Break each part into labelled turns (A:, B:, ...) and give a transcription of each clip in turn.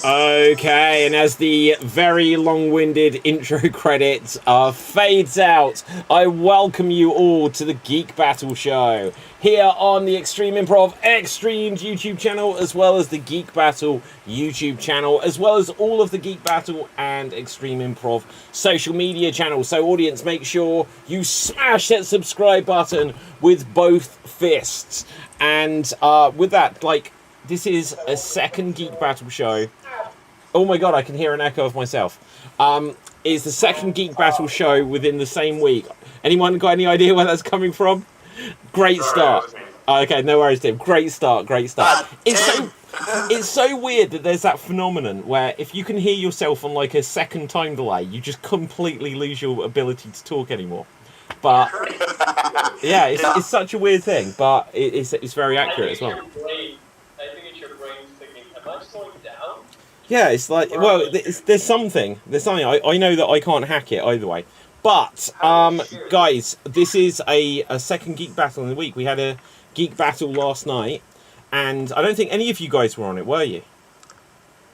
A: Okay, and as the very long-winded intro credits fades out, I welcome you all to the Geek Battle show here on the Extreme Improv Xstreamed YouTube channel, as well as the Geek Battle YouTube channel, as well as all of the Geek Battle and Extreme Improv social media channels. So, audience, make sure you smash that subscribe button with both fists. And with that, this is a second Geek Battle show. Oh my god, I can hear an echo of myself. It's the second Geek Battle show within the same week. Anyone got any idea where that's coming from? Great start. Okay, no worries, Tim. Great start, great start. It's so weird that there's that phenomenon where if you can hear yourself on like a second time delay, you just completely lose your ability to talk anymore. But yeah, it's such a weird thing, but it's very accurate as well.
B: I think it's your brain thinking, am I slowing down?
A: Yeah, it's like, well, there's something. I know that I can't hack it either way. But, guys, this is a second Geek Battle in the week. We had a Geek Battle last night, and I don't think any of you guys were on it, were you?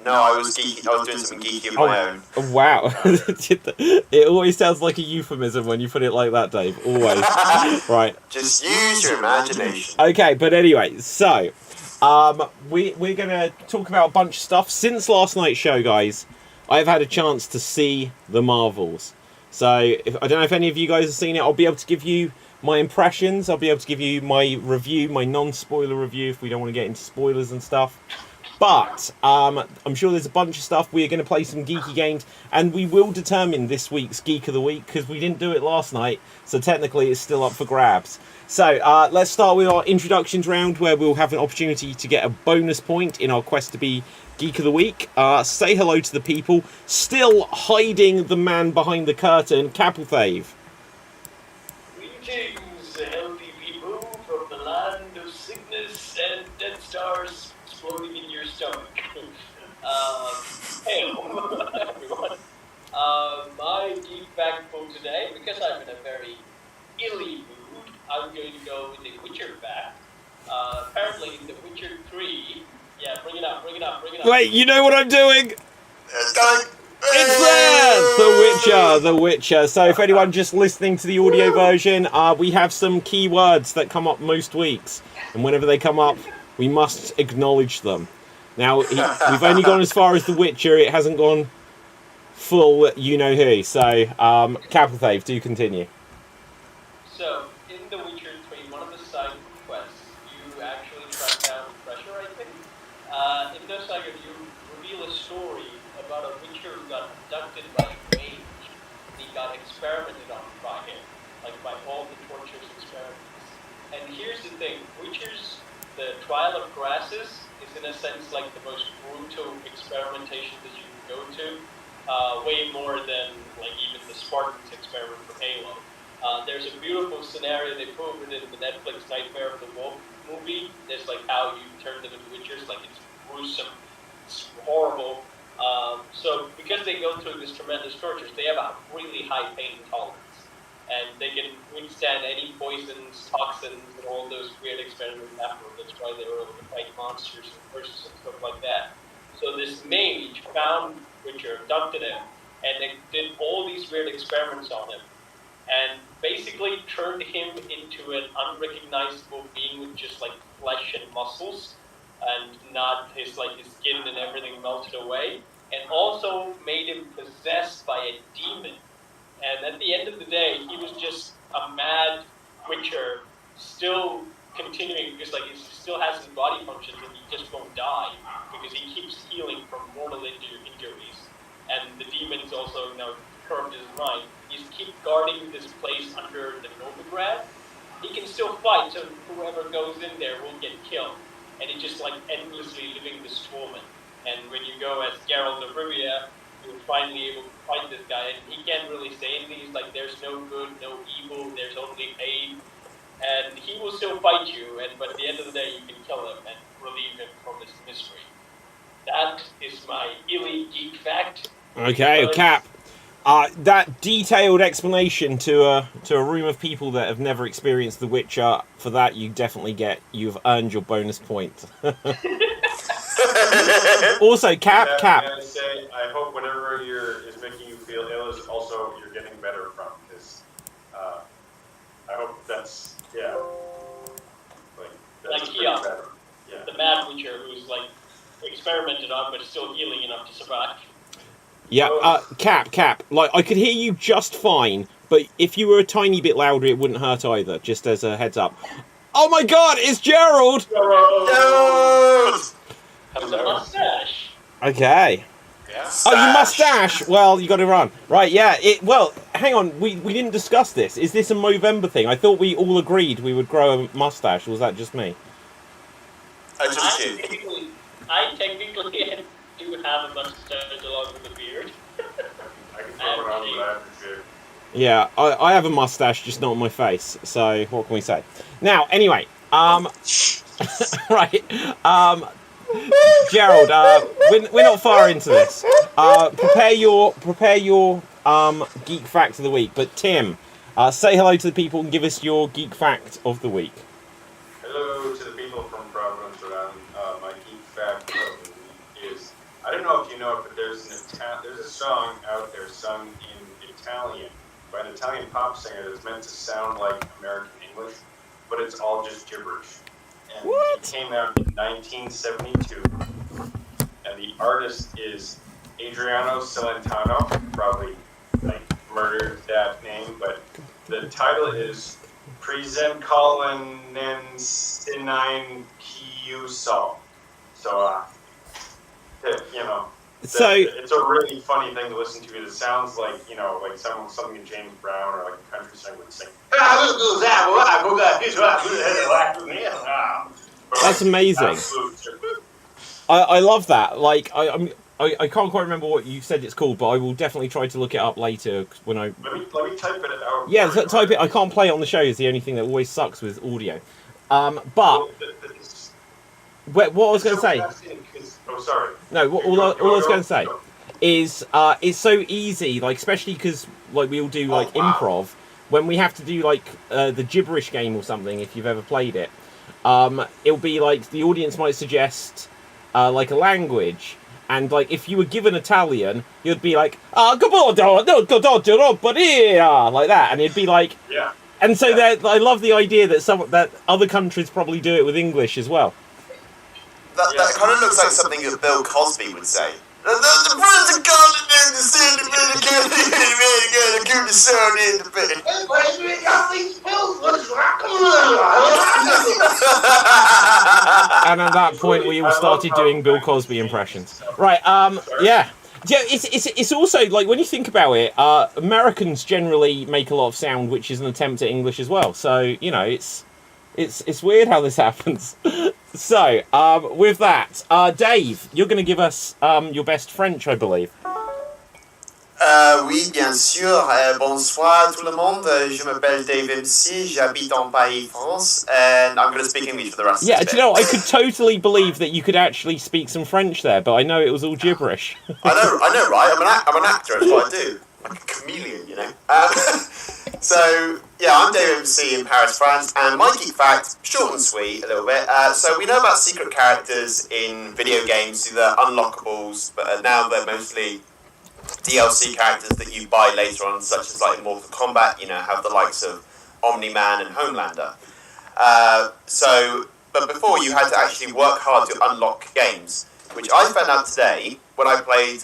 C: No, I was doing some geeky of my own.
A: Wow. It always sounds like a euphemism when you put it like that, Dave. Always. Right.
C: Just use your imagination.
A: Okay, but anyway, so... we're going to talk about a bunch of stuff. Since last night's show, guys, I've had a chance to see the Marvels. So, I don't know if any of you guys have seen it. I'll be able to give you my impressions. I'll be able to give you my review, my non-spoiler review, if we don't want to get into spoilers and stuff. But, I'm sure there's a bunch of stuff. We're going to play some geeky games, and we will determine this week's Geek of the Week, because we didn't do it last night, so technically it's still up for grabs. So, let's start with our introductions round, where we'll have an opportunity to get a bonus point in our quest to be Geek of the Week. Say hello to the people. Still hiding the man behind the curtain, Capelthave.
B: Greetings, healthy people from the land of sickness and dead stars exploding in your stomach. Hey, everyone. My geek fact for today, because I'm in a very illy mood, I'm going to go with the Witcher fact. Apparently, in The Witcher 3... Yeah, bring it up.
A: Wait, you know what I'm doing?
C: It's going.
A: It's there! The Witcher. So if anyone just listening to the audio version, we have some keywords that come up most weeks. And whenever they come up, we must acknowledge them. Now, we've only gone as far as The Witcher. It hasn't gone full you-know-who. So, Capelthave, do continue.
B: So, in The Witcher 3, one of the side quests, you actually track down Treasure, I think. In those side, you reveal a story about a Witcher who got abducted by a mage. He got experimented on by him, like by all the torturous experiments. And here's the thing, Witcher's, the Trial of Grasses is in a sense like the most brutal experimentation that you can go to. Way more than like even the Spartans experiment for Halo. There's a beautiful scenario they put it in the Netflix Nightmare of the Wolf movie. There's like how you turn them into witchers, like it's gruesome, it's horrible. So because they go through this tremendous tortures, they have a really high pain tolerance, and they can withstand any poisons, toxins, and all those weird experiments afterward. That's why they were able to fight monsters and curses and stuff like that. So this mage found Witcher, abducted him, and they did all these weird experiments on him, and basically turned him into an unrecognizable being with just like flesh and muscles, and not his skin and everything melted away, and also made him possessed by a demon. And at the end of the day, he was just a mad Witcher, still continuing because he still has his body functions and he just won't die because he keeps healing from mortal injuries. And the demons also corrupt his mind. He's keep guarding this place under the Novigrad. He can still fight, so whoever goes in there will get killed. And he's just endlessly living this torment. And when you go as Geralt of Rivia, you're finally able to fight this guy, and he can't really say anything. He's like, there's no good, no evil, there's only pain. And he will still fight you, but at the end of the day, you can kill him and relieve him from his misery. That is my illy geek fact.
A: Okay, Cap. That detailed explanation to a room of people that have never experienced The Witcher, for that you've earned your bonus point. Also, Cap.
D: I say, I hope whatever is making you feel ill is also you're getting better from. Because I hope that's
B: Better.
D: Yeah.
B: The Mad Witcher who's like experimented on but still healing enough to survive.
A: Yeah, Cap. Like, I could hear you just fine, but if you were a tiny bit louder, it wouldn't hurt either. Just as a heads up. Oh my God, it's Gerald!
C: Gerald!
B: Has a mustache.
A: Okay.
C: Yeah.
A: Oh, you mustache! Well, you got to run. Right, yeah. Well, hang on. We didn't discuss this. Is this a November thing? I thought we all agreed we would grow a mustache. Or was that just me?
C: I
B: technically do have a mustache along with a beard.
D: I can throw it on, but I have to shave.
A: Yeah, I have a mustache, just not on my face. So what can we say? Now, anyway, right, Gerald, we're not far into this. Prepare your geek fact of the week. But Tim, say hello to the people and give us your geek fact of the week.
D: Hello to the people from Providence, Rhode Island. My geek fact of the week is, I don't know if you know it, but there's a song out there sung in Italian by an Italian pop singer that's meant to sound like American English, but it's all just gibberish. And
A: What?
D: It came out in 1972, and the artist is Adriano Celentano. Probably murdered that name, but the title is Present Colin and Sinine Kiusol. So,
A: So
D: it's a really funny thing to listen to. It sounds like, like something James Brown or like a country singer would sing.
A: that's amazing. I love that. Like I can't quite remember what you said it's called, but I will definitely try to look it up later when I.
D: Let me type it out.
A: Yeah, type it. I can't play it on the show. Is the only thing that always sucks with audio. But what I was going to say.
D: Oh, sorry.
A: No, all I was going to say is it's so easy, like especially because like we all do like improv when we have to do like the gibberish game or something. If you've ever played it, it'll be like the audience might suggest like a language. And like, if you were given Italian, you'd be like, like that, and it'd be like,
D: yeah.
A: And so I love the idea that other countries probably do it with English as well.
C: That kind of looks like something that Bill Cosby would say.
A: And at that point, we all started doing Bill Cosby impressions. Right? Yeah. Yeah. It's also like when you think about it, Americans generally make a lot of sound, which is an attempt at English as well. So it's weird how this happens. So, with that, Dave, you're going to give us your best French, I believe.
C: Oui, bien sûr. Bonsoir tout le monde. Je m'appelle Dave MC. J'habite en Paris, France. And I'm going to speak English for the rest of the day.
A: Do you know, I could totally believe that you could actually speak some French there, but I know it was all gibberish.
C: I know, right? I'm an actor, that's what I do. Like a chameleon, So, yeah, I'm Dave MC in Paris, France, and my geek fact, short and sweet a little bit. So we know about secret characters in video games, they're unlockables, but now they're mostly DLC characters that you buy later on, such as like Mortal Kombat, have the likes of Omni-Man and Homelander. But before you had to actually work hard to unlock games, which I found out today when I played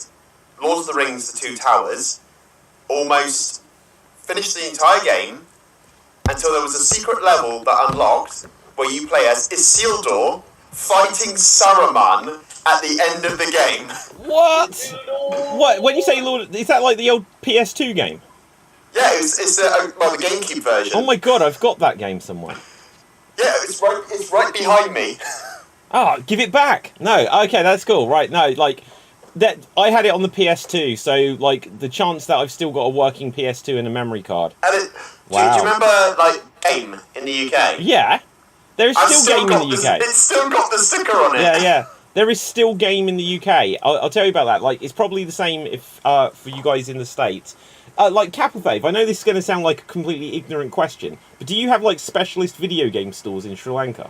C: Lord of the Rings: The Two Towers, almost finished the entire game until there was a secret level that unlocked where you play as Isildur fighting Saruman at the end of the game.
A: What? What? When you say Lord, is that like the old PS2 game?
C: Yeah, it's the GameCube version.
A: Oh my god, I've got that game somewhere.
C: Yeah, it's right behind me.
A: Give it back. No, okay, that's cool. Right, no, like that. I had it on the PS2, so like the chance that I've still got a working PS2 and a memory card.
C: And
A: wow.
C: Do you remember like Game in the UK?
A: Yeah, there is still Game in the UK.
C: It's still got the sticker on it.
A: Yeah. There is still Game in the UK. I'll tell you about that. Like, it's probably the same if for you guys in the States. Like Capafave, I know this is going to sound like a completely ignorant question, but do you have like specialist video game stores in Sri Lanka?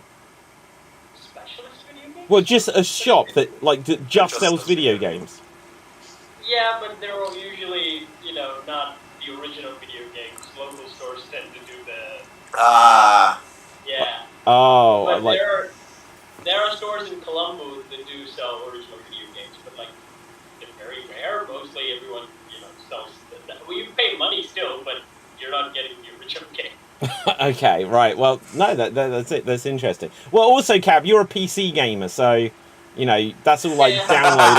B: Specialist video game
A: Well, just a shop that like just sells video games.
B: Yeah, but they're all usually, not the original video games. Local stores tend to do the... Yeah.
A: Oh,
B: but
A: like...
B: there are stores in Colombo that do sell original video games, but like they're very rare. Mostly everyone, sells. Well, you pay money still, but you're not getting the original game.
A: Okay, right. Well, no, that's it. That's interesting. Well, also, Cab, you're a PC gamer, so that's all like download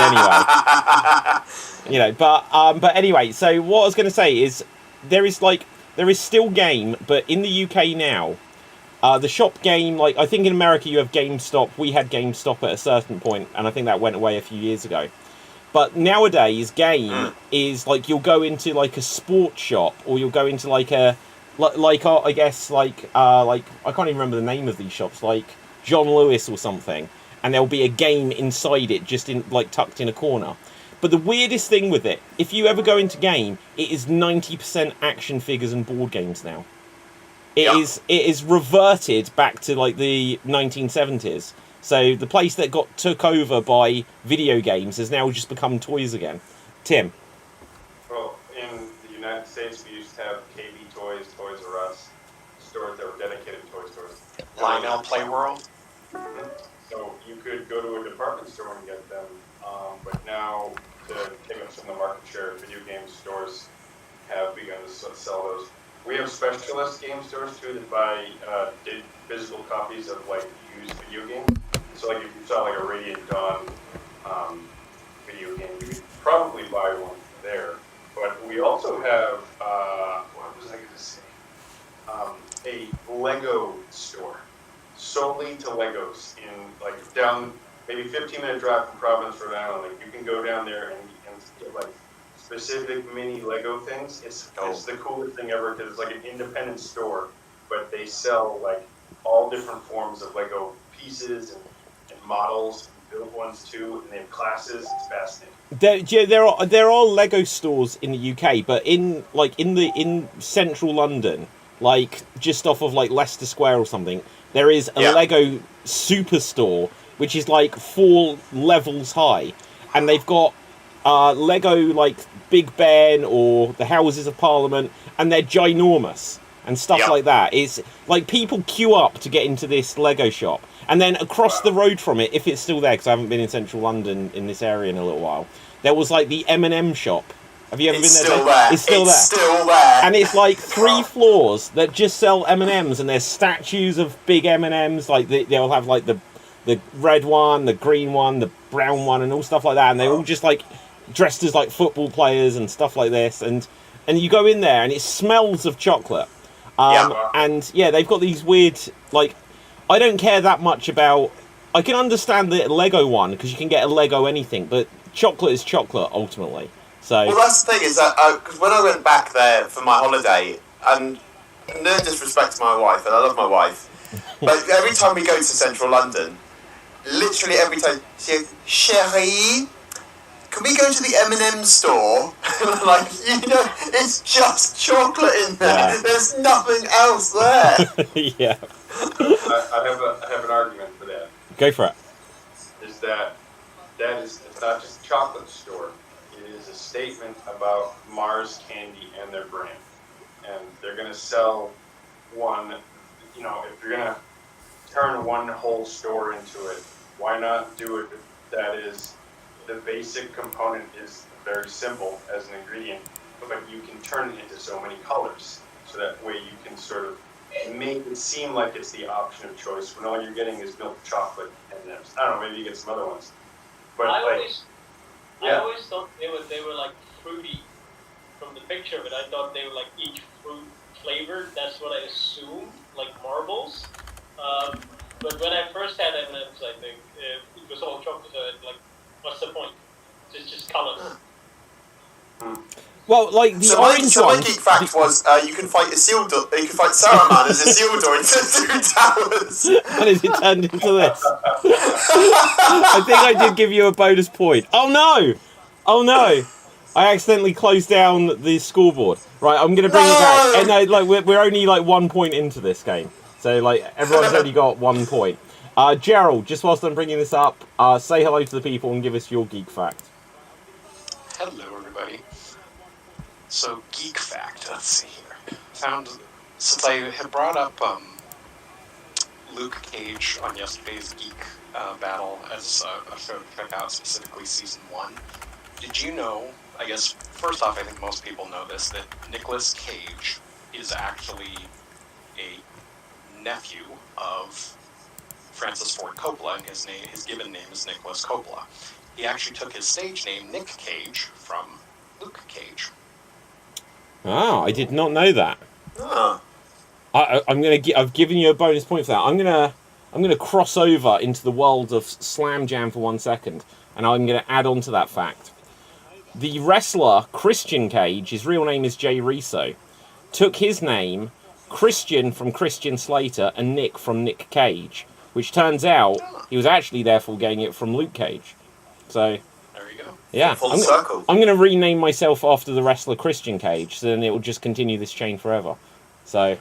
A: anyway. But anyway. So what I was going to say is there is still game, but in the UK now, the shop game, like I think in America you have GameStop. We had GameStop at a certain point, and I think that went away a few years ago. But nowadays, game is like you'll go into like a sports shop, or you'll go into like a I guess I can't even remember the name of these shops, like John Lewis or something, and there'll be a game inside it, just in like tucked in a corner. But the weirdest thing with it, if you ever go into game, it is 90% action figures and board games now. It is reverted back to like the 1970s. So the place that took over by video games has now just become toys again. Tim.
D: Well, in the United States, we used to have KB Toys, Toys R Us, stores that were dedicated toy stores.
C: Lionel Playworld.
D: So you could go to a department store and get them, but now to take up some of the market share, video game stores have begun to sell those. We have specialist game stores too that did physical copies of like used video games. So like if you saw like a Radiant Dawn video game, you could probably buy one there. But we also have what was I going to say? A Lego store solely to Legos in like down maybe 15-minute drive from Providence, Rhode Island. Like you can go down there and get like specific mini Lego things. It's the coolest thing ever because it's like an independent store, but they sell like all different forms of Lego pieces and models, built ones too, and they have classes. It's fascinating.
A: There are Lego stores in the UK, but in central London, like just off of like Leicester Square or something, there is a Lego superstore which is like 4 levels high, and they've got Lego like Big Ben or the Houses of Parliament, and they're ginormous and stuff like that. It's like people queue up to get into this Lego shop. And then across the road from it, if it's still there, because I haven't been in central London in this area in a little while, there was like the M&M shop. Have you ever been there? It's still there. And it's like 3 floors that just sell M&Ms, and there's statues of big M&Ms. Like they'll have like the red one, the green one, the brown one, and all stuff like that. And they're all just like dressed as like football players and stuff like this. And you go in there, and it smells of chocolate. And they've got these weird like. I don't care that much about... I can understand the Lego one, because you can get a Lego anything, but chocolate is chocolate, ultimately. So...
C: Well, that's the thing, is that... Because when I went back there for my holiday, and no disrespect to my wife, and I love my wife, but every time we go to central London, literally every time, she goes, Chérie, can we go to the M&M store? Like, it's just chocolate in there. Yeah. There's nothing else there.
A: Yeah.
D: I have an argument for that.
A: Go for it.
D: Is that it's not just a chocolate store. It is a statement about Mars Candy and their brand. And they're going to sell one, if you're going to turn one whole store into it, why not do it that is, the basic component is very simple as an ingredient, but you can turn it into so many colors. So that way you can sort of make it seem like it's the option of choice when all you're getting is milk chocolate and I don't know, maybe you get some other ones. But
B: I always thought they were like fruity. From the picture of it, I thought they were like each fruit flavored. That's what I assumed, like marbles. But when I first had M&Ms, I think it was all chocolate. So like, what's the point? It's just colors.
A: Well, like the orange one.
C: My geek fact was you can fight Isildur. You can fight Saruman as Isildur into 2 towers.
A: And is it turned into this? I think I did give you a bonus point. Oh no! I accidentally closed down the scoreboard. Right, I'm gonna bring it back. And we're only like 1 point into this game, so like everyone's only got 1 point. Gerald, just whilst I'm bringing this up, say hello to the people and give us your geek fact.
E: Hello, everybody. So, geek fact, let's see here. Since I had brought up Luke Cage on yesterday's Geek Battle as a show to check out, specifically Season 1, did you know, I guess, first off, I think most people know this, that Nicolas Cage is actually a nephew of Francis Ford Coppola, and his given name is Nicholas Coppola. He actually took his stage name, Nick Cage, from Luke Cage.
A: Oh, I did not know that.
C: Ah.
A: I've given you a bonus point for that. I'm gonna cross over into the world of Slam Jam for 1 second, and I'm gonna add on to that fact. The wrestler Christian Cage, his real name is Jay Riso, took his name Christian from Christian Slater and Nick from Nick Cage, which turns out he was actually therefore getting it from Luke Cage. So
E: there you go.
A: Yeah,
C: Full circle.
A: I'm going to rename myself after the wrestler Christian Cage, so then it will just continue this chain forever. So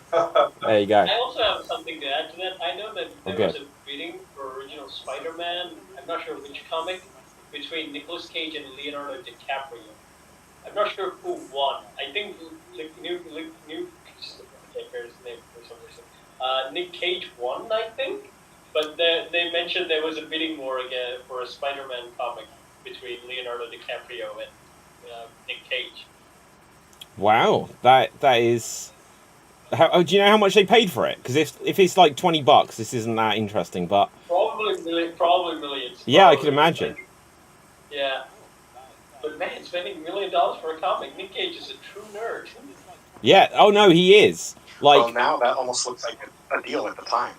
A: there you go.
B: I also have something to add to that. I know that there was a bidding for original Spider-Man. I'm not sure which comic, between Nicolas Cage and Leonardo DiCaprio. I'm not sure who won. I think I can't remember his name for some reason. Nick Cage won, I think. But they mentioned there was a bidding war again for a Spider-Man comic between Leonardo DiCaprio and Nick Cage.
A: Wow, that is. Do you know how much they paid for it? Because if it's like $20, this isn't that interesting. But
B: probably millions.
A: Yeah, I can imagine.
B: Yeah, but man, spending $1 million for a comic, Nick Cage is a true nerd.
A: Yeah. Oh no, he is.
E: Well, now that almost looks like a deal at the time.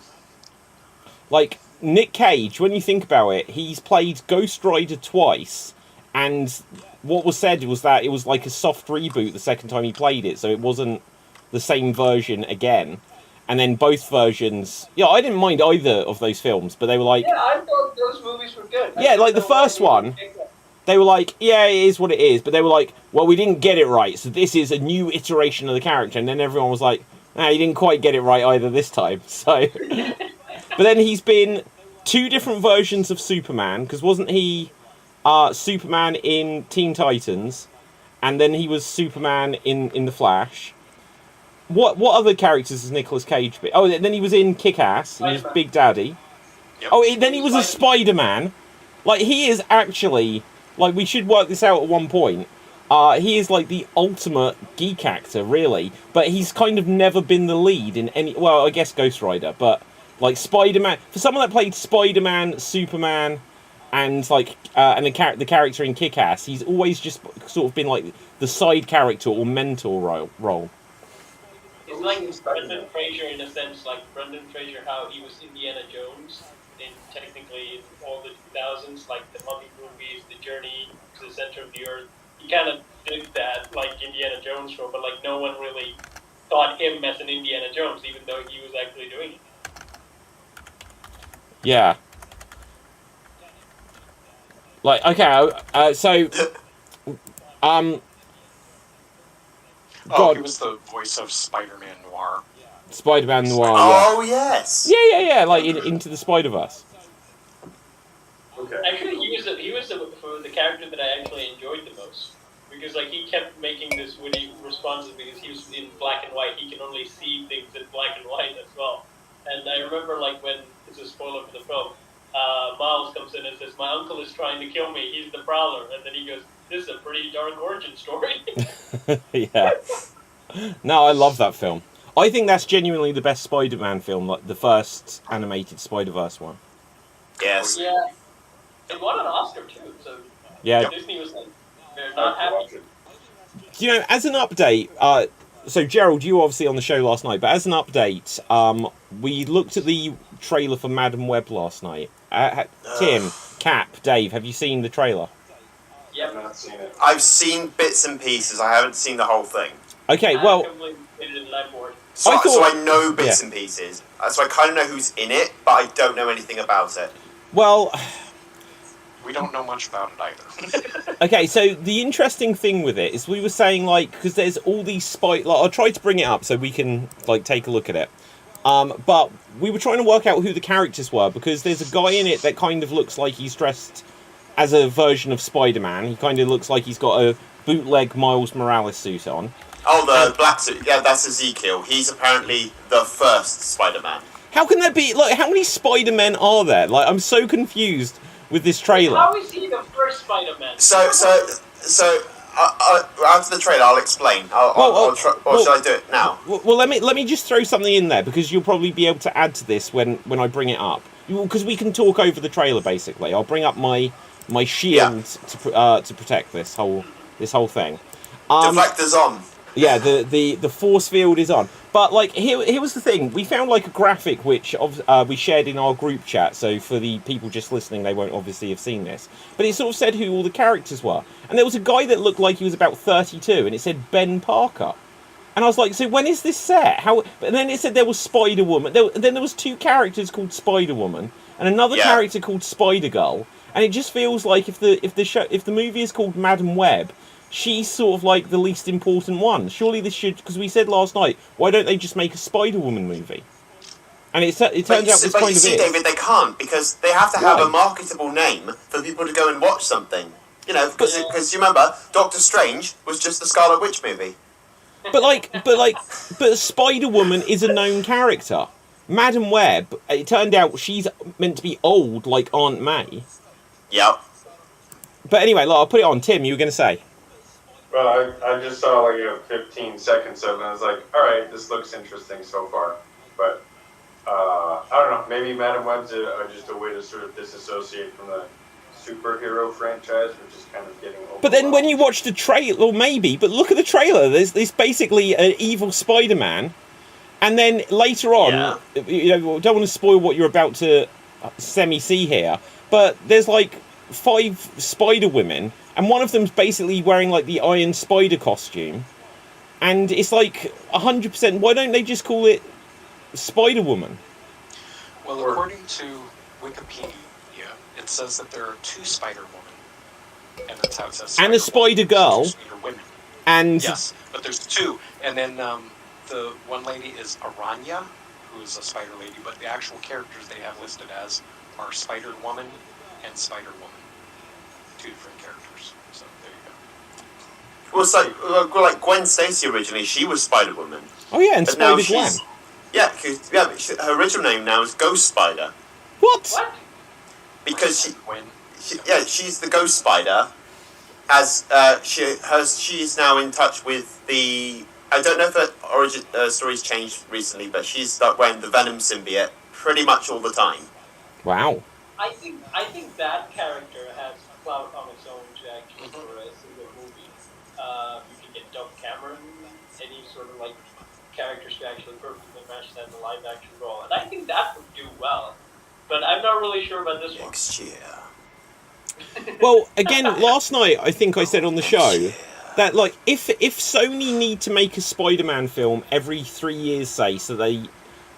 A: Like, Nick Cage, when you think about it, he's played Ghost Rider twice, and what was said was that it was like a soft reboot the second time he played it, so it wasn't the same version again. And then both versions... Yeah, I didn't mind either of those films, but they were like...
B: Yeah, I thought those movies were good.
A: Yeah, like the first one, they were like, yeah, it is what it is, but they were like, well, we didn't get it right, so this is a new iteration of the character, and then everyone was like, nah, you didn't quite get it right either this time, so... But then he's been 2 different versions of Superman, because wasn't he Superman in Teen Titans, and then he was Superman in The Flash. What other characters has Nicolas Cage been? Oh, then he was in Kick-Ass, he was Big Daddy. Yep. Oh, then he was a Spider-Man. Like, he is actually, like, we should work this out at one point. He is like the ultimate geek actor, really, but he's kind of never been the lead in any, well, I guess Ghost Rider, but... Like Spider-Man, for someone that played Spider-Man, Superman, and like and the character in Kick-Ass, he's always just sort of been like the side character or mentor role.
B: It's like Brendan Fraser in a sense, like Brendan Fraser, how he was Indiana Jones in technically all the 2000s, like the Mummy movies, The Journey to the Center of the Earth. He kind of did that, like Indiana Jones role, but like no one really thought him as an Indiana Jones, even though he was actually doing it.
A: Yeah. Like, okay, so... God.
E: He was the voice of Spider-Man Noir.
A: Spider-Man Noir,
C: Oh, yes!
A: Yeah, like Into the Spider-Verse.
B: Okay. Actually, he was the character that I actually enjoyed the most. Because, like, he kept making this witty responses because he was in black and white. He can only see things in black and white as well. And I remember, like, when, it's a spoiler for the film, Miles comes in and says, my uncle is trying to kill me, he's the Prowler. And then he goes, this is a pretty dark origin story.
A: Yeah. No, I love that film. I think that's genuinely the best Spider-Man film, like the first animated Spider-Verse one.
C: Yes.
B: Yeah. It won an Oscar, too, so
A: yeah.
B: Disney was like, they're not happy.
A: You know, as an update, so Gerald, you were obviously on the show last night, but as an update, we looked at the trailer for Madam Web last night. Tim, Cap, Dave, have you seen the trailer?
B: Yep.
D: I've not seen it.
C: I've seen bits and pieces. I haven't seen the whole thing.
A: Okay, well...
C: So I know bits and pieces. So I kind of know who's in it, but I don't know anything about it.
A: Well...
E: We don't know much about it either.
A: Okay, so the interesting thing with it is we were saying, like, because there's all these I'll try to bring it up so we can, like, take a look at it. But we were trying to work out who the characters were, because there's a guy in it that kind of looks like he's dressed as a version of Spider-Man. He kind of looks like he's got a bootleg Miles Morales suit on.
C: Oh, the black suit. Yeah, that's Ezekiel. He's apparently the first Spider-Man.
A: How can there be, like, how many Spider-Men are there? Like, I'm so confused with this trailer.
B: How is he the first Spider-Man?
C: So after the trailer, I'll explain. Or should I do it now?
A: Well, let me just throw something in there, because you'll probably be able to add to this when I bring it up. Because we can talk over the trailer, basically. I'll bring up my shield to protect this whole thing.
C: Deflector's on.
A: Yeah, the force field is on. But, like, here was the thing. We found, like, a graphic which we shared in our group chat, so for the people just listening, they won't obviously have seen this. But it sort of said who all the characters were. And there was a guy that looked like he was about 32, and it said Ben Parker. And I was like, so when is this set? How? And then it said there was Spider-Woman. Then there was two characters called Spider-Woman, and another character called Spider-Girl. And it just feels like if the movie is called Madam Web, she's sort of like the least important one. Surely this should, because we said last night, why don't they just make a Spider-Woman movie? And it turns out this kind of is.
C: David, they can't, because they have to have a marketable name for people to go and watch something. You know, because you remember, Doctor Strange was just the Scarlet Witch movie. But Spider-Woman is a known character. Madam Web, it turned out she's meant to be old like Aunt May. Yep.
A: But anyway, I'll put it on. Tim, you were going to say?
D: Well, I just saw like 15 seconds of it, and I was like, all right, this looks interesting so far. But I don't know, maybe Madam Web's just a way to sort of disassociate from the superhero franchise, which is kind of getting overwhelmed.
A: But then when you watch the trailer, or maybe, but look at the trailer, there's basically an evil Spider-Man, and then later on, you know, don't want to spoil what you're about to semi-see here, but there's like 5 Spider-Women, and one of them's basically wearing like the Iron Spider costume, and it's like 100%, why don't they just call it Spider-Woman?
E: Well, according to Wikipedia, it says that there are 2 Spider-Woman, and that's how it says.
A: And a Spider-Girl.
E: Spider-Women.
A: And
E: yes, but there's 2, and then the one lady is Aranya, who is a spider lady, but the actual characters they have listed as are Spider-Woman and Spider-Woman. 2 different characters. So there you go.
C: Well, it's like Gwen Stacy originally, she was Spider-Woman.
A: Oh yeah, and Spider-Gwen.
C: Yeah, but her original name now is Ghost Spider.
A: What?
C: Because she's the Ghost Spider. She's now in touch with the. I don't know if her origin story's changed recently, but she's wearing the Venom symbiote pretty much all the time.
A: Wow.
B: I think that character has clout on its own to actually for a single movie. You can get Doug Cameron, any sort of like characters to actually perfectly match that in the live action role, and I think that would do well. But I'm not really sure about this one.
C: Next year.
A: Well, again, last night I think I said on the show that like if Sony need to make a Spider-Man film every 3 years, say, so they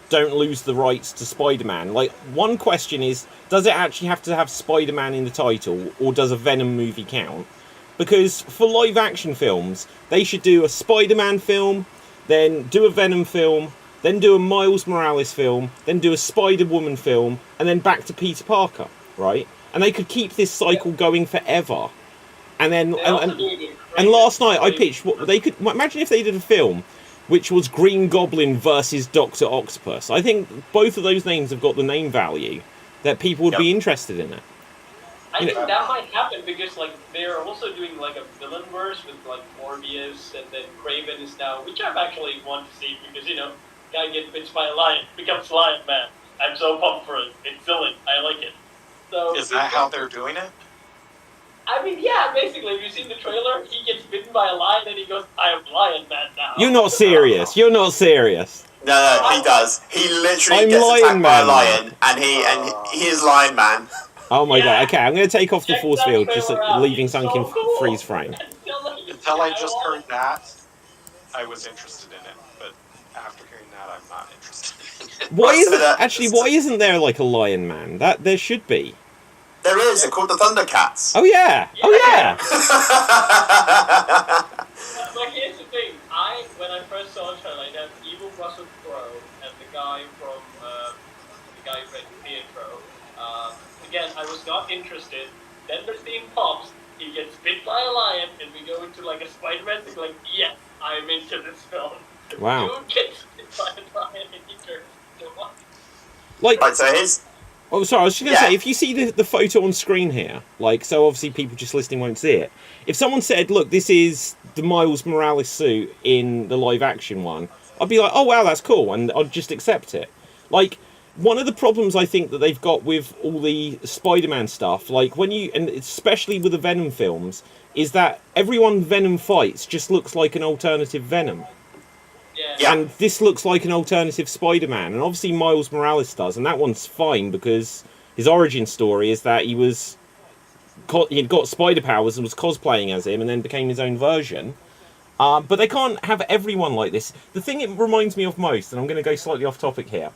A: don't lose the rights to Spider-Man, like one question is, does it actually have to have Spider-Man in the title, or does a Venom movie count? Because for live action films, they should do a Spider-Man film, then do a Venom film, then do a Miles Morales film, then do a Spider-Woman film, and then back to Peter Parker, right? And they could keep this cycle going forever. And then, and last night I pitched what they could imagine if they did a film which was Green Goblin versus Dr. Octopus. I think both of those names have got the name value that people would be interested in it.
B: I think that might happen because like they're also doing like a villain verse with like Morbius, and then Craven is now, which I've actually want to see because guy gets bit by a lion, becomes Lion Man. I'm so pumped for it. It's silly. I like it. So
E: is that how they're doing it?
B: I mean, yeah, basically, have you seen the trailer? He gets bitten by a lion and he goes, I am Lion Man now.
A: You're not serious. You're not serious.
C: No, he does. He literally gets attacked by a lion, and he is Lion Man.
A: Oh my god, okay, I'm going to take off the force field, just leaving Sunk in freeze frame.
E: Until I just heard that, I was interested in it, but after hearing that, I'm not interested in it.
A: Why isn't there like a Lion Man? That there should be.
C: There is. They're called the Thundercats.
A: Oh yeah. Oh yeah.
B: But here's the thing. When I first saw the trailer, it had evil Russell Crowe and the guy again, I was not interested. Then the scene pops, he gets bit by a lion, and we go into like a Spider-Man thing, like, yes, I'm into this film.
A: Wow.
B: Dude gets bit by a lion and he turns into one.
A: Like,
C: Right, so here's...
A: oh, sorry, I was just going to say, if you see the photo on screen here, like, so obviously people just listening won't see it. If someone said, look, this is the Miles Morales suit in the live-action one, I'd be like, oh, wow, that's cool, and I'd just accept it. Like, one of the problems I think that they've got with all the Spider-Man stuff, like, when you, and especially with the Venom films, is that everyone Venom fights just looks like an alternative Venom.
B: Yeah.
A: And this looks like an alternative Spider-Man, and obviously Miles Morales does, and that one's fine because his origin story is that he'd got spider powers and was cosplaying as him, and then became his own version. But they can't have everyone like this. The thing it reminds me of most, and I'm going to go slightly off topic here,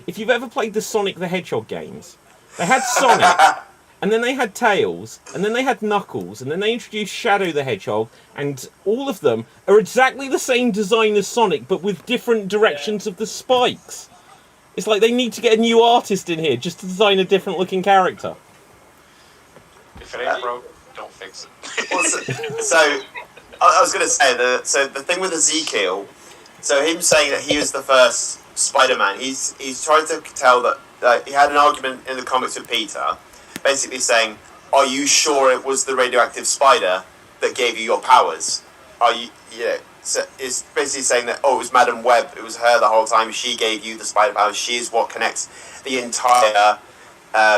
A: if you've ever played the Sonic the Hedgehog games, they had Sonic, and then they had Tails, and then they had Knuckles, and then they introduced Shadow the Hedgehog, and all of them are exactly the same design as Sonic, but with different directions of the spikes. It's like they need to get a new artist in here just to design a different looking character.
E: If it ain't broke, don't fix it.
C: Well, so I was going to say, the thing with Ezekiel, so him saying that he was the first Spider-Man, he's trying to tell that he had an argument in the comics with Peter, basically saying, are you sure it was the radioactive spider that gave you your powers? Are you, so it's basically saying that, oh, it was Madam Web, it was her the whole time, she gave you the spider powers, she is what connects the entire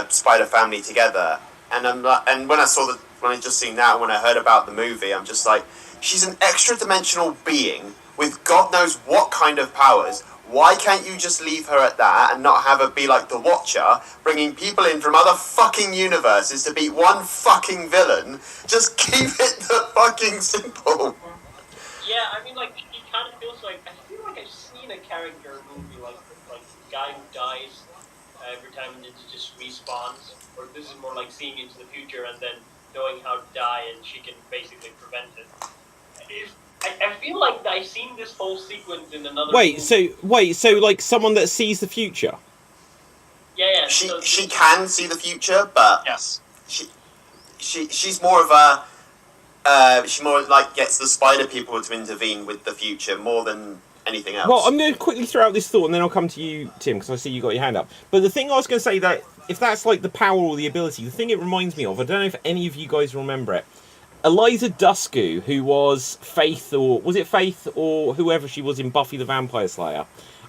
C: spider family together. And when I just seen that, when I heard about the movie, I'm just like, she's an extra-dimensional being with God knows what kind of powers. Why can't you just leave her at that and not have her be like the Watcher, bringing people in from other fucking universes to beat one fucking villain? Just keep it the fucking simple.
B: Yeah, I mean, like, he kind of feels like, I feel like I've seen a character movie like the guy who dies every time and it just respawns, or this is more like seeing into the future and then knowing how to die and she can basically prevent it. I feel like I've seen this whole sequence in another movie.
A: So like someone that sees the future?
B: Yeah.
C: She can see the future, but
E: Yes.
C: she's more of a she more like gets the spider people to intervene with the future more than anything else.
A: Well, I'm going to quickly throw out this thought and then I'll come to you, Tim, because I see you got your hand up. But the thing I was going to say, that if that's like the power or the ability, the thing it reminds me of, I don't know if any of you guys remember it, Eliza Dushku, who was Faith, or was it Faith, or whoever she was in Buffy the Vampire Slayer,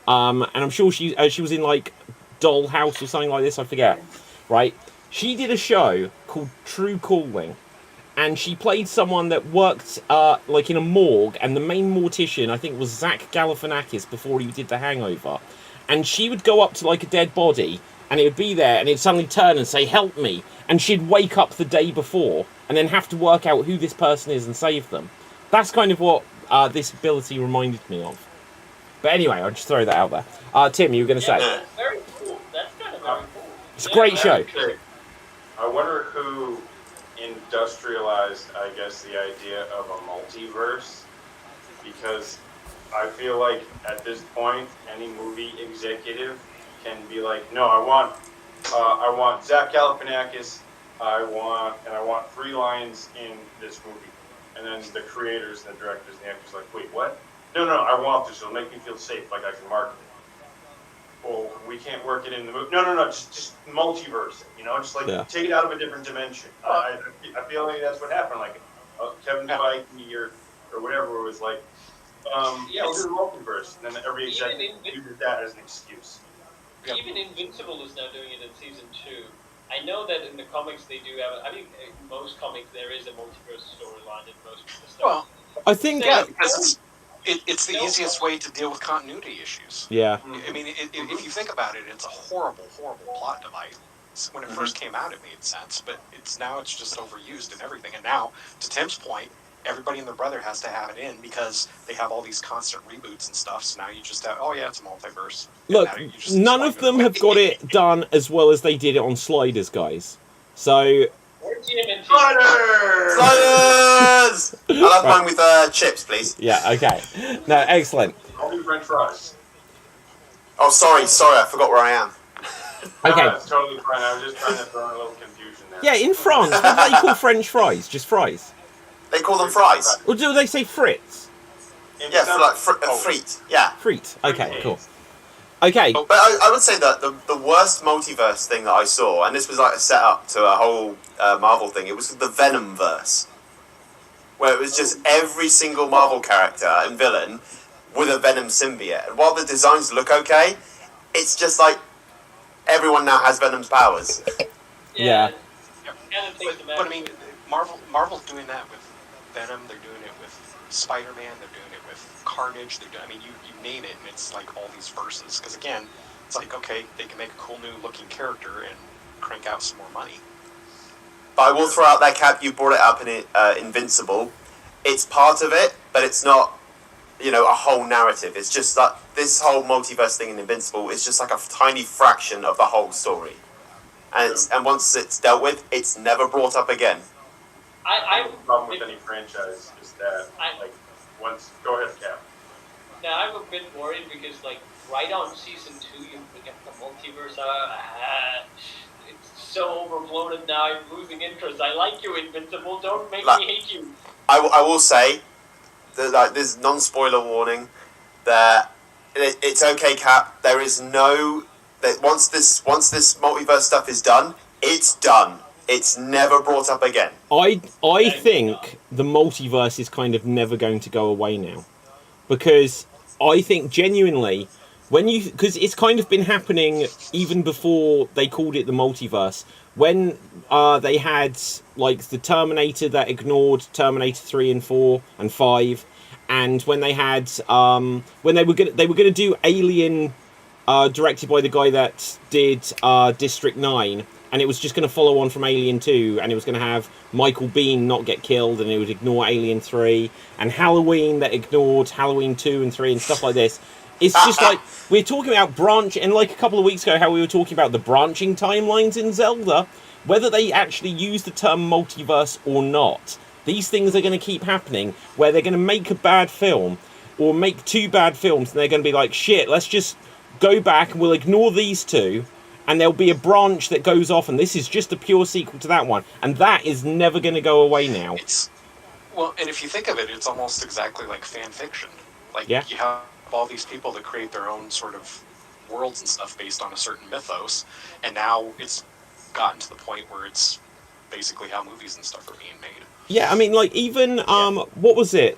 A: and I'm sure she was in like Dollhouse or something like this, I forget, right? She did a show called True Calling, and she played someone that worked like in a morgue, and the main mortician, I think, was Zach Galifianakis before he did The Hangover, and she would go up to like a dead body, and it would be there, and it'd suddenly turn and say, help me, and she'd wake up the day before, and then have to work out who this person is and save them. That's kind of what this ability reminded me of. But anyway, I'll just throw that out there. Tim, you were going to say?
B: That's very cool. That's kind of very cool.
A: It's a great show.
D: Okay. I wonder who industrialized, I guess, the idea of a multiverse, because I feel like at this point, any movie executive can be like, no, I want Zach Galifianakis, I want 3 lines in this movie, and then the creators, and the directors, and the actors are like, wait, what? No, I want this. It'll make me feel safe, like I can market it. Well, we can't work it in the movie. No, just multiverse it, just like take it out of a different dimension. I feel like that's what happened. Like Kevin Feige or whatever was like, we'll do the multiverse, and then every executive uses that as an excuse.
B: Even Invincible is now doing it in season 2. I know that in the comics they do have. I mean, in most comics there is a multiverse storyline in most of the stuff.
A: Well, I think
E: because it's the easiest way to deal with continuity issues.
A: Yeah.
E: I mean, if you think about it, it's a horrible plot device. When it first came out, it made sense, but it's just overused and everything. And now, to Tim's point, everybody and their brother has to have it in because they have all these constant reboots and stuff. So now you just have, it's a multiverse.
A: Look, none of them have got it done as well as they did it on Sliders, guys. So.
C: Sliders! I'll have mine with chips, please.
A: Yeah, okay. No, excellent.
D: I'll do French fries.
C: Oh, sorry, I forgot where I am.
A: Okay.
D: No, it's totally fine. I was just trying to throw in a little confusion there.
A: Yeah, in France, what do they call French fries? Just fries.
C: They call them fries.
A: Or do they say frites?
C: Yeah, for like frite. Yeah.
A: Frite. Okay, cool. Okay.
C: But I would say that the worst multiverse thing that I saw, and this was like a setup to a whole Marvel thing, it was the Venom verse, where it was just every single Marvel character and villain with a Venom symbiote. And while the designs look okay, it's just like everyone now has Venom's powers.
A: Yeah.
E: But I mean, Marvel's doing that with Venom. They're doing it with Spider-Man. They're doing it with Carnage. I mean, you name it, and it's like all these verses. Because again, it's like, okay, they can make a cool new looking character and crank out some more money.
C: But I will throw out that cap. You brought it up in Invincible. It's part of it, but it's not, a whole narrative. It's just that this whole multiverse thing in Invincible is just like a tiny fraction of the whole story. And once it's dealt with, it's never brought up again.
B: I
D: The problem with any franchise is that, go ahead, Cap.
B: Now I'm a bit worried because, right on season 2, you bring up the multiverse. It's so overbloated now. I'm losing interest. I like you, Invincible. Don't make me hate you.
C: I will say that there's non-spoiler warning that it's okay, Cap. There is no that once this multiverse stuff is done, it's done. It's never brought up again.
A: I think the multiverse is kind of never going to go away now, because I think genuinely because it's kind of been happening even before they called it the multiverse. When they had the Terminator that ignored Terminator 3 and 4 and 5, and when they had when they were gonna do Alien, directed by the guy that did District 9. And it was just going to follow on from Alien 2, and it was going to have Michael Biehn not get killed, and it would ignore Alien 3, and Halloween that ignored Halloween 2 and 3 and stuff like this. It's just like, we're talking about and like a couple of weeks ago, how we were talking about the branching timelines in Zelda, whether they actually use the term multiverse or not. These things are going to keep happening, where they're going to make a bad film, or make 2 bad films, and they're going to be like, shit, let's just go back, and we'll ignore these 2, and there'll be a branch that goes off, and this is just a pure sequel to that one. And that is never going to go away now.
E: And if you think of it, it's almost exactly like fan fiction. You have all these people that create their own sort of worlds and stuff based on a certain mythos, and now it's gotten to the point where it's basically how movies and stuff are being made. Yeah, I mean,
A: even, what was it?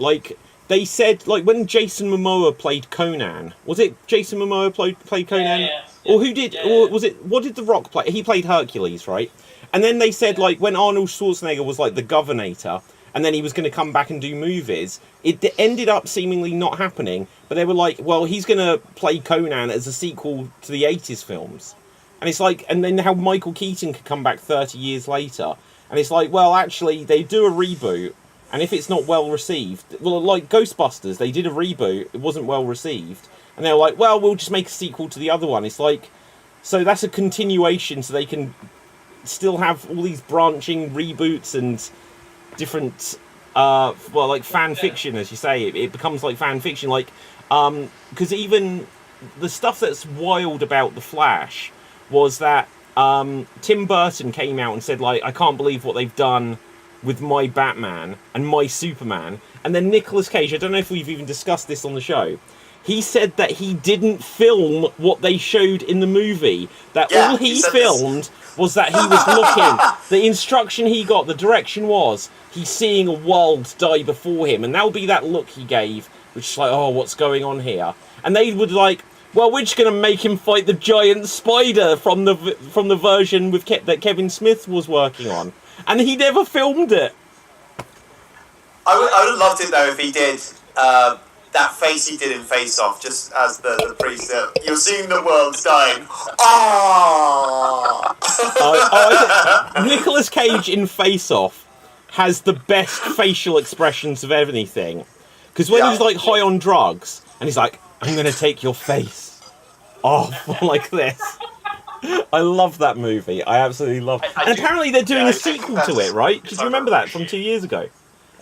A: They said, when Jason Momoa played Conan, was it Jason Momoa played Conan?
B: Yeah.
A: Or who did, or was it, what did The Rock play? He played Hercules, right? And then they said, when Arnold Schwarzenegger was, the Governator, and then he was going to come back and do movies, it ended up seemingly not happening, but they were like, well, he's going to play Conan as a sequel to the 80s films. And it's and then how Michael Keaton could come back 30 years later. And it's well, actually, they do a reboot, and if it's not well received, Ghostbusters, they did a reboot, it wasn't well received. And they were like, well, we'll just make a sequel to the other one. It's so that's a continuation, so they can still have all these branching reboots and different, fan fiction, as you say. It becomes like fan fiction, because even the stuff that's wild about The Flash was that Tim Burton came out and said, I can't believe what they've done with my Batman and my Superman. And then Nicolas Cage, I don't know if we've even discussed this on the show, he said that he didn't film what they showed in the movie. That all he filmed was that he was looking. The instruction he got, the direction was, he's seeing a world die before him. And that would be that look he gave, which is oh, what's going on here? And they would well, we're just going to make him fight the giant spider from the version with that Kevin Smith was working on. And he never filmed it.
C: I would have loved it, though, if he did that face he did in Face Off, just as the priest. You're seeing the world's dying.
A: Nicolas Cage in Face Off has the best facial expressions of anything. Because when he's high on drugs, and he's like, I'm going to take your face off like this. I love that movie. I absolutely love it. And apparently they're doing a sequel to it, right? Did you remember that from 2 years ago?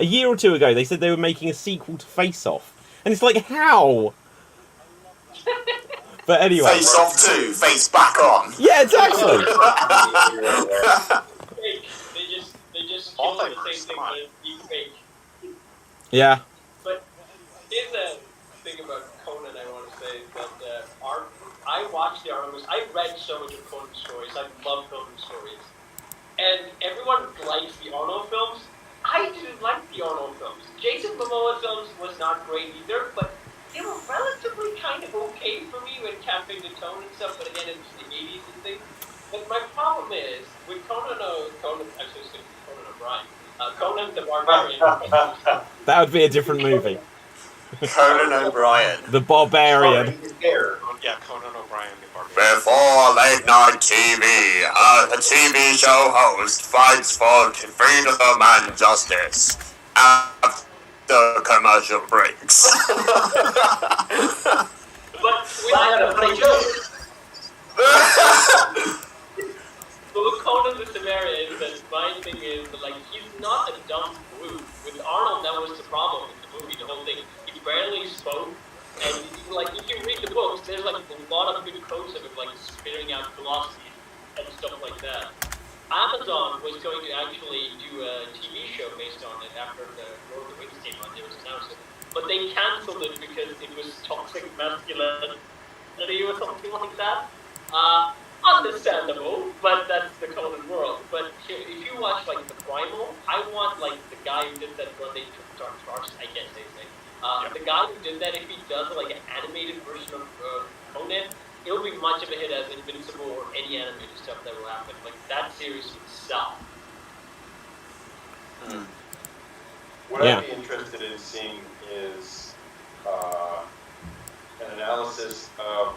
A: A year or 2 ago, they said they were making a sequel to Face Off. And it's how? But anyway.
C: Face off 2, face back on.
A: Yeah, exactly.
B: They just kill the same thing, but it's deep fake.
A: Yeah.
B: But here's the thing about Conan I want to say, that I watched the Arnold movies. I read so much of Conan stories. I love Conan stories. And everyone likes the Arnold films. I didn't like the Arnold films. Jason Momoa films was not great either, but they were relatively kind of okay for me when capping the tone and stuff, but again, it's the 80s and things. But my problem is, with Conan O'Brien, Conan the Barbarian.
A: That would be a different movie.
C: Conan O'Brien.
A: The Barbarian.
E: Yeah, Conan O'Brien, the Barbarian.
C: Before late night TV, a TV show host fights for freedom and justice after commercial breaks.
B: But with Conan the Cimmerian, my thing is that, like, he's not a dumb brute. With Arnold, that was the problem with the movie, the whole thing. He barely spoke, and, like, if you read the books, there's, like, a lot of good quotes of him, like, spitting out philosophy and stuff like that. Amazon was going to actually do a TV show based on it after the Lord of the Rings came out. It was announced, but they cancelled it because it was toxic masculinity or something like that. Understandable, but that's the Conan world. But if you watch, like, the Primal, I want, like, the guy who did that when they took Dark Stars, I guess they say. The guy who did that, if he does, like, an animated version of Conan, it'll be much of a hit as Invincible or any animated stuff that will happen. Like, that series would sell.
D: What I'd be interested in seeing is an analysis of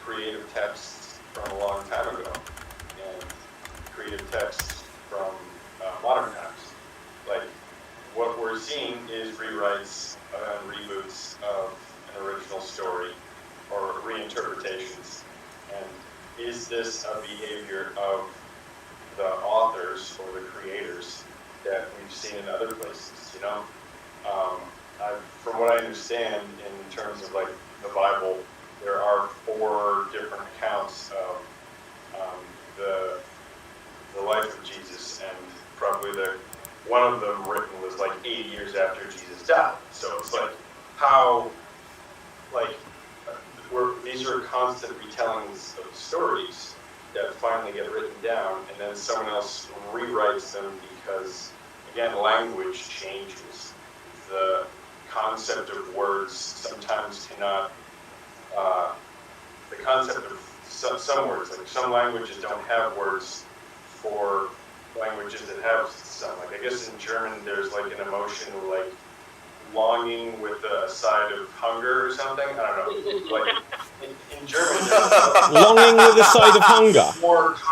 D: creative texts from a long time ago and creative texts from modern times. Like, what we're seeing is rewrites and reboots of an original story or reinterpretations. And is this a behavior of the authors or the creators that we've seen in other places, you know? From what I understand, in terms of, like, the Bible, there are 4 different accounts of the life of Jesus, and probably one of them written was like 80 years after Jesus died. So it's like how, like, these are constant retellings of stories that finally get written down, and then someone else rewrites them because, again, language changes. The concept of words sometimes cannot, the concept of some words, like some languages don't have words for languages that have some. Like, I guess in German there's like an emotion like longing with a side of hunger or something. I don't know. Like in German,
A: longing with a side of hunger.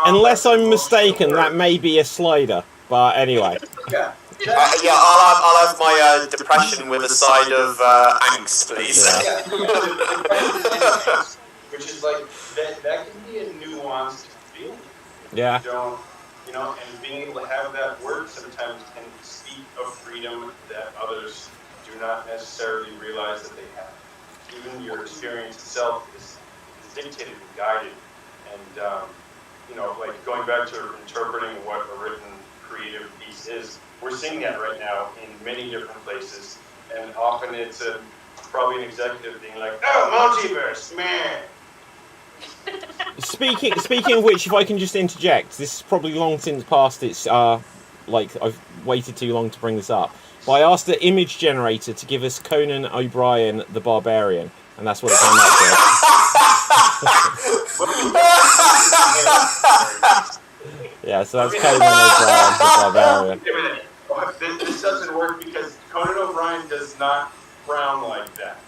A: Unless I'm mistaken,
D: words.
A: that may be a slider. But anyway.
D: Yeah.
C: I'll have my depression with a side of angst, please.
D: Yeah. Which is like that can be a nuanced feeling.
A: Yeah.
D: You know, and being able to have that word sometimes can speak of freedom that others do not necessarily realize that they have. Even your experience itself is dictated and guided. And, you know, like going back to interpreting what a written creative piece is, we're seeing that right now in many different places. And often it's probably an executive being like, oh, multiverse, man.
A: Speaking of which, if I can just interject, this is probably long since past its, like, I've waited too long to bring this up. But I asked the image generator to give us Conan O'Brien the Barbarian, and that's what it came up with. Yeah, so that's Conan O'Brien the Barbarian.
D: Wait a minute. This doesn't work because Conan O'Brien does not frown like that.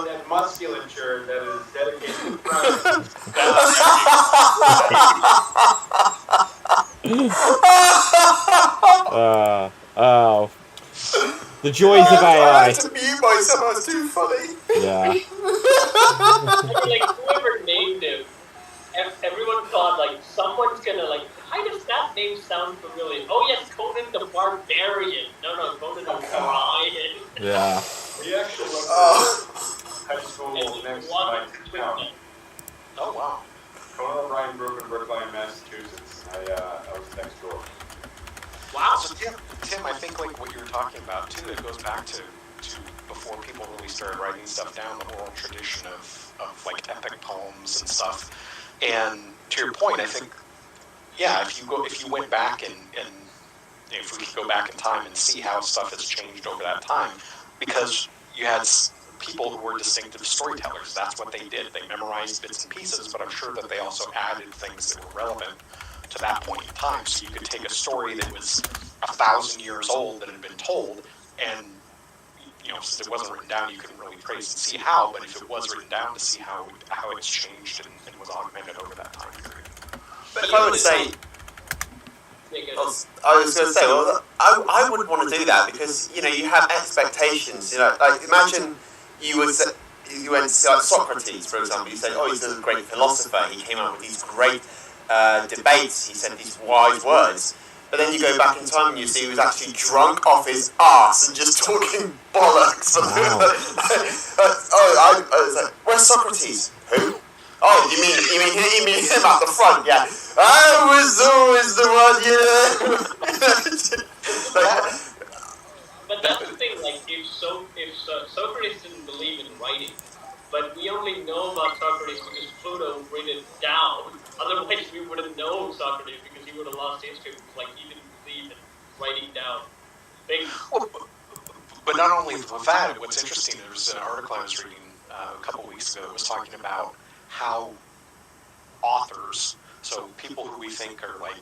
D: That musculature that is dedicated to frowning.
A: The joys of AI.
C: I had to mute myself, I was too funny.
A: Yeah.
B: Like, whoever named him, everyone thought, like, someone's gonna, like, why does that name sound familiar? Oh, yes, Conan the Barbarian. No, Conan O'Brien.
A: Yeah.
D: He actually went to high school next to my town.
E: Oh wow.
D: Conan O'Brien grew up in Brookline, Massachusetts. I was next door.
E: Wow. So Tim, I think like what you were talking about too, it goes back to before people really started writing stuff down, the oral tradition of like epic poems and stuff. And to your point, I think, yeah, if you went back and if we could go back in time and see how stuff has changed over that time, because you had people who were distinctive storytellers. That's what they did. They memorized bits and pieces, but I'm sure that they also added things that were relevant to that point in time. So you could take a story that was 1,000 years old that had been told, and since it wasn't written down, you couldn't really trace and see how. But if it was written down, to see how it's changed and was augmented over that time period.
C: But if I would say, I was going to say, well, I wouldn't want to do that because you have expectations. Like imagine you went to like Socrates, for example. You say, oh, he's a great philosopher. He came up with these great debates. He said these wise words. But then you go back in time and you see he was actually drunk off his arse and just talking bollocks.
A: Wow.
C: I was like, where's Socrates? Who? Oh, you mean him at the front? Yeah. I was always the one,
B: But that's the thing. Like, if Socrates didn't believe in writing, but we only know about Socrates because Pluto wrote it down. Otherwise, we wouldn't know Socrates because he would have lost history. Like, he didn't believe in writing down things.
E: Well, but not only with that, what's interesting, there was an article I was reading a couple weeks ago that was talking about how authors, so people who we think are like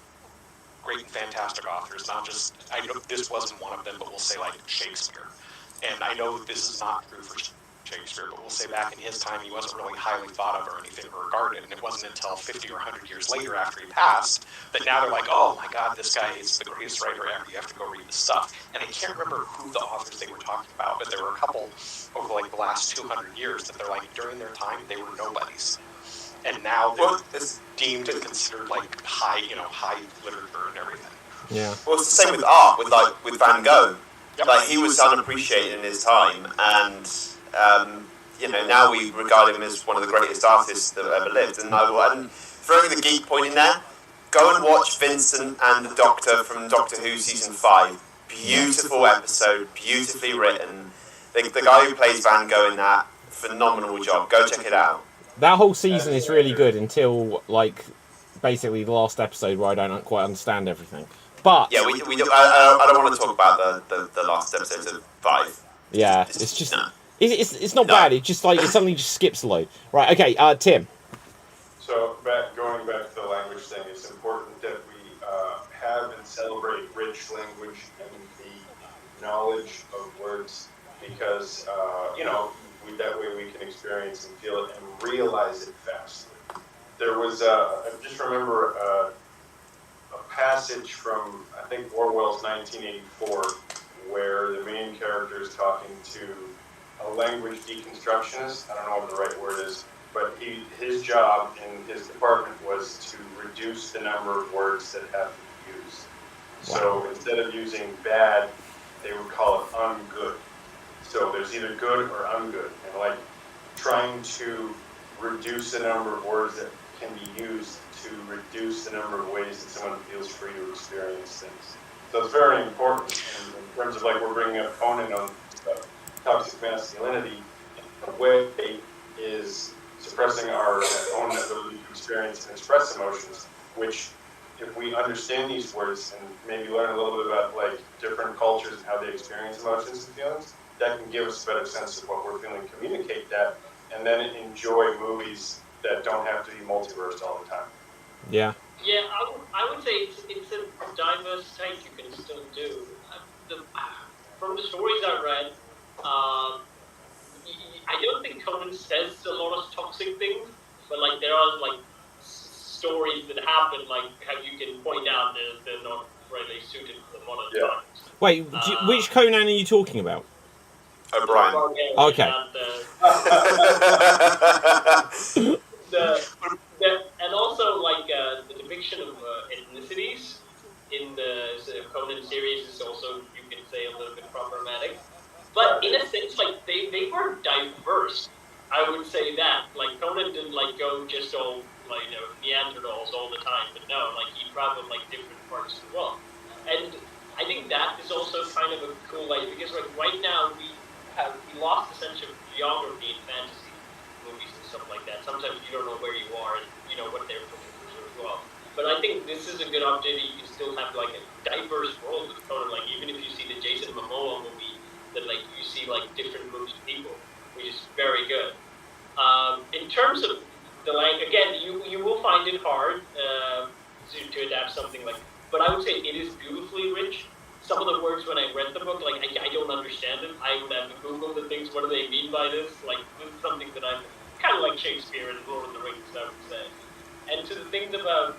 E: great and fantastic authors, not just, I know this wasn't one of them, but we'll say like Shakespeare. And I know this is not true for Shakespeare, but we'll say back in his time he wasn't really highly thought of or anything regarded, and it wasn't until 50 or 100 years later after he passed that now they're like, oh my god, this guy is the greatest writer ever, you have to go read the stuff. And I can't remember who the authors they were talking about, but there were a couple over like the last 200 years that they're like, during their time they were nobodies. And now they're deemed and considered like high literature and everything.
A: Yeah.
C: Well, it's the same with art, with Van Gogh. Yep. Like he was unappreciated in his time, and now we regard him as one of the greatest artists that ever lived. And throwing the geek point in there, go and watch Vincent and the Doctor from Doctor Who season 5. Beautiful episode, beautifully written. The guy who plays Van Gogh in that, phenomenal job. Go check it out.
A: That whole season is really good until, like, basically the last episode where I don't quite understand everything. But
C: yeah, we don't, I don't want to talk about the last episode of 5.
A: Yeah, it's just it's not bad. It's just like it suddenly just skips a load. Right? Okay, Tim.
D: So going back to the language thing, it's important that we have and celebrate rich language and the knowledge of words because that way we can experience and feel it and realize it fastly. There was I just remember a passage from I think Orwell's 1984 where the main character is talking to a language deconstructionist. I don't know what the right word is, but his job in his department was to reduce the number of words that have to be used. Wow. So instead of using bad, they would call it ungood. So there's either good or ungood, and like trying to reduce the number of words that can be used to reduce the number of ways that someone feels free to experience things. So it's very important in terms of like we're bringing up Conan on toxic masculinity. A way is suppressing our own ability to experience and express emotions, which if we understand these words and maybe learn a little bit about like different cultures and how they experience emotions and feelings, that can give us a better sense of what we're feeling, communicate that, and then enjoy movies that don't have to be multiverse all the time.
A: Yeah.
B: Yeah, I would say it's a diverse take you can still do. From the stories I read, I don't think Conan says a lot of toxic things, but like there are like stories that happen, like how you can point out that they're not really suited for the modern times.
A: Wait, which Conan are you talking about?
C: O'Brien.
A: Okay.
B: And also like the depiction of ethnicities in the Conan series is also, you can say, a little bit problematic. But in a sense, like they were diverse. I would say that. Like Conan didn't like go just all like Neanderthals all the time, but no, like he traveled like different parts of the world. And I think that is also kind of a cool because like right now we lost the sense of geography in fantasy movies and stuff like that. Sometimes you don't know where you are and what they're pushing through as well. But I think this is a good opportunity. You can still have like a diverse world with Conan. Like even if you see the Jason Momoa movie, that like you see like different groups of people, which is very good. In terms of the language, again, you will find it hard to adapt something like. But I would say it is beautifully rich. Some of the words when I read the book, like I don't understand them. I would have to Google the things. What do they mean by this? Like this is something that I'm kind of like Shakespeare and Lord of the Rings, I would say. And to the things about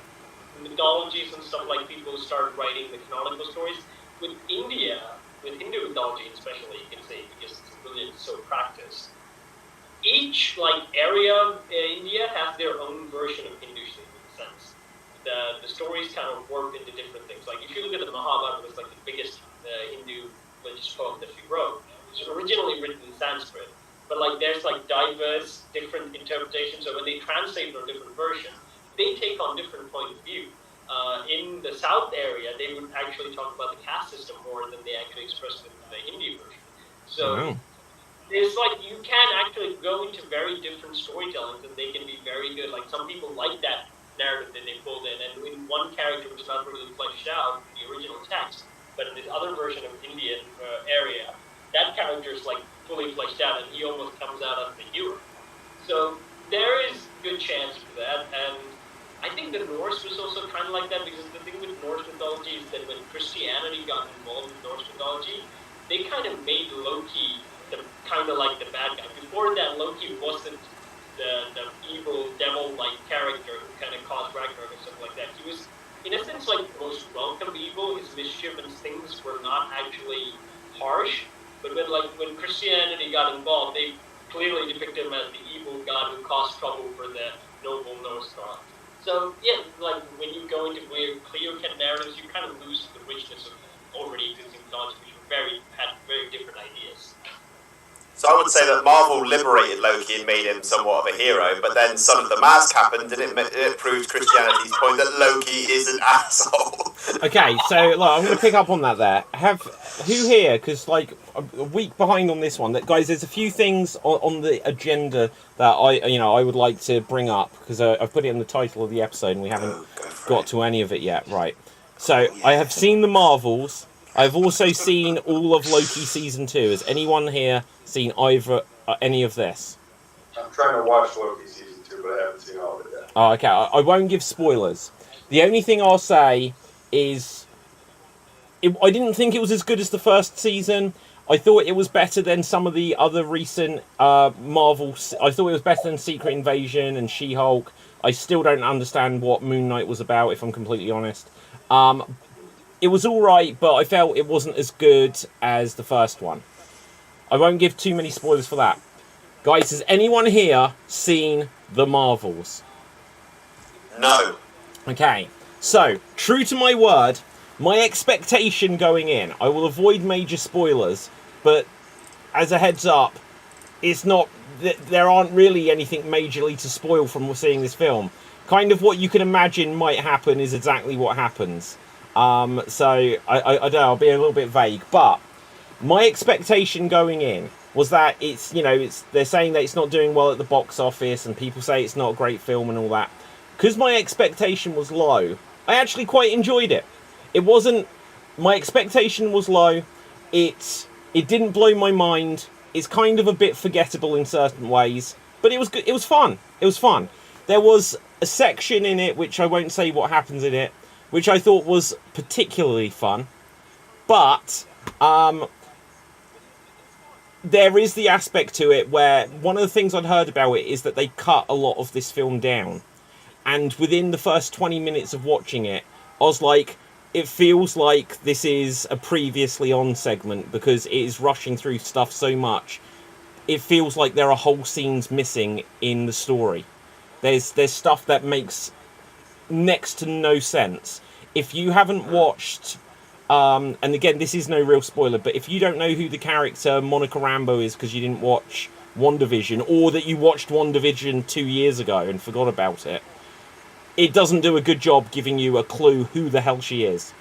B: mythologies and stuff, like people started writing the canonical stories with India. With Hindu mythology especially, you can say, because it's really so practiced. Each like area in India has their own version of Hinduism in a sense. The stories kind of warp into different things. Like if you look at the Mahabharata, it was like the biggest Hindu religious poem that she wrote. It was originally written in Sanskrit, but like there's like diverse different interpretations. So when they translate a different version, they take on different point of view. In the South area, they would actually talk about the caste system more than they actually expressed it in the Hindi version. So there's like you can actually go into very different storytellings, and they can be very good. Like some people like that narrative that they pulled in, and in one character was not really fleshed out in the original text, but in this other version of Indian area, that character is like fully fleshed out, and he almost comes out as the hero. So there is good chance for that, and I think the Norse was also kind of like that, because the thing with Norse mythology is that when Christianity got involved in Norse mythology, they kind of made Loki the kind of like the bad guy. Before that, Loki wasn't the evil devil-like character who kind of caused Ragnarok and stuff like that. He was, in a sense, like the most welcome evil. His mischief and things were not actually harsh, but when Christianity got involved, they clearly depicted him as the evil god who caused trouble for the noble Norse gods. So, yeah, like, when you go into clear-cut narratives, you kind of lose the richness of already existing mythology, which had very different ideas.
C: So I would say that Marvel liberated Loki and made him somewhat of a hero, but then Son of the Mask happened, and it proved Christianity's point that Loki is an asshole.
A: Okay, so look, I'm going to pick up on that there. Who here, because like a week behind on this one, that guys, there's a few things on the agenda that I would like to bring up, because I've put it in the title of the episode and we haven't got to any of it yet, right? So I have seen the Marvels. I've also seen all of Loki season 2. Has anyone here seen any of this?
D: I'm trying to watch Loki season 2, but I haven't seen all of it yet.
A: Oh, okay. I won't give spoilers. The only thing I'll say is I didn't think it was as good as the first season. I thought it was better than some of the other recent Marvel. I thought it was better than Secret Invasion and She-Hulk. I still don't understand what Moon Knight was about, if I'm completely honest. It was alright, but I felt it wasn't as good as the first one. I won't give too many spoilers for that. Guys, has anyone here seen the Marvels?
C: No.
A: Okay, so, true to my word, my expectation going in, I will avoid major spoilers, but as a heads up, it's not, there aren't really anything majorly to spoil from seeing this film. Kind of what you can imagine might happen is exactly what happens. So, I don't know, I'll be a little bit vague, but my expectation going in was that they're saying that it's not doing well at the box office, and people say it's not a great film and all that. Because my expectation was low, I actually quite enjoyed it. My expectation was low, it didn't blow my mind, it's kind of a bit forgettable in certain ways, but it was good, it was fun. There was a section in it, which I won't say what happens in it, which I thought was particularly fun, but there is the aspect to it where one of the things I'd heard about it is that they cut a lot of this film down, and within the first 20 minutes of watching it, I was like, it feels like this is a previously on segment, because it is rushing through stuff so much. It feels like there are whole scenes missing in the story. There's stuff that makes next to no sense. If you haven't watched and again, this is no real spoiler, but if you don't know who the character Monica Rambeau is because you didn't watch WandaVision, or that you watched WandaVision 2 years ago and forgot about it, it doesn't do a good job giving you a clue who the hell she is.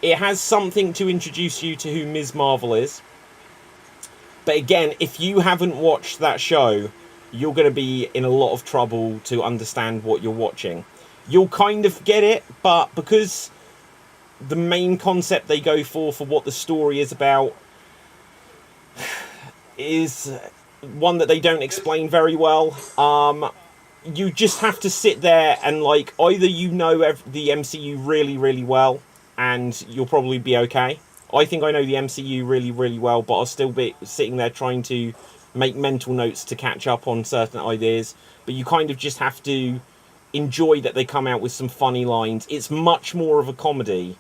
A: It has something to introduce you to who Ms. Marvel is. But again, if you haven't watched that show, you're going to be in a lot of trouble to understand what you're watching. You'll kind of get it, but because the main concept they go for what the story is about is one that they don't explain very well, you just have to sit there and, like, either you know the MCU really, really well, and you'll probably be okay. I think I know the MCU really, really well, but I'll still be sitting there trying to make mental notes to catch up on certain ideas. But you kind of just have to enjoy that they come out with some funny lines. It's much more of a comedy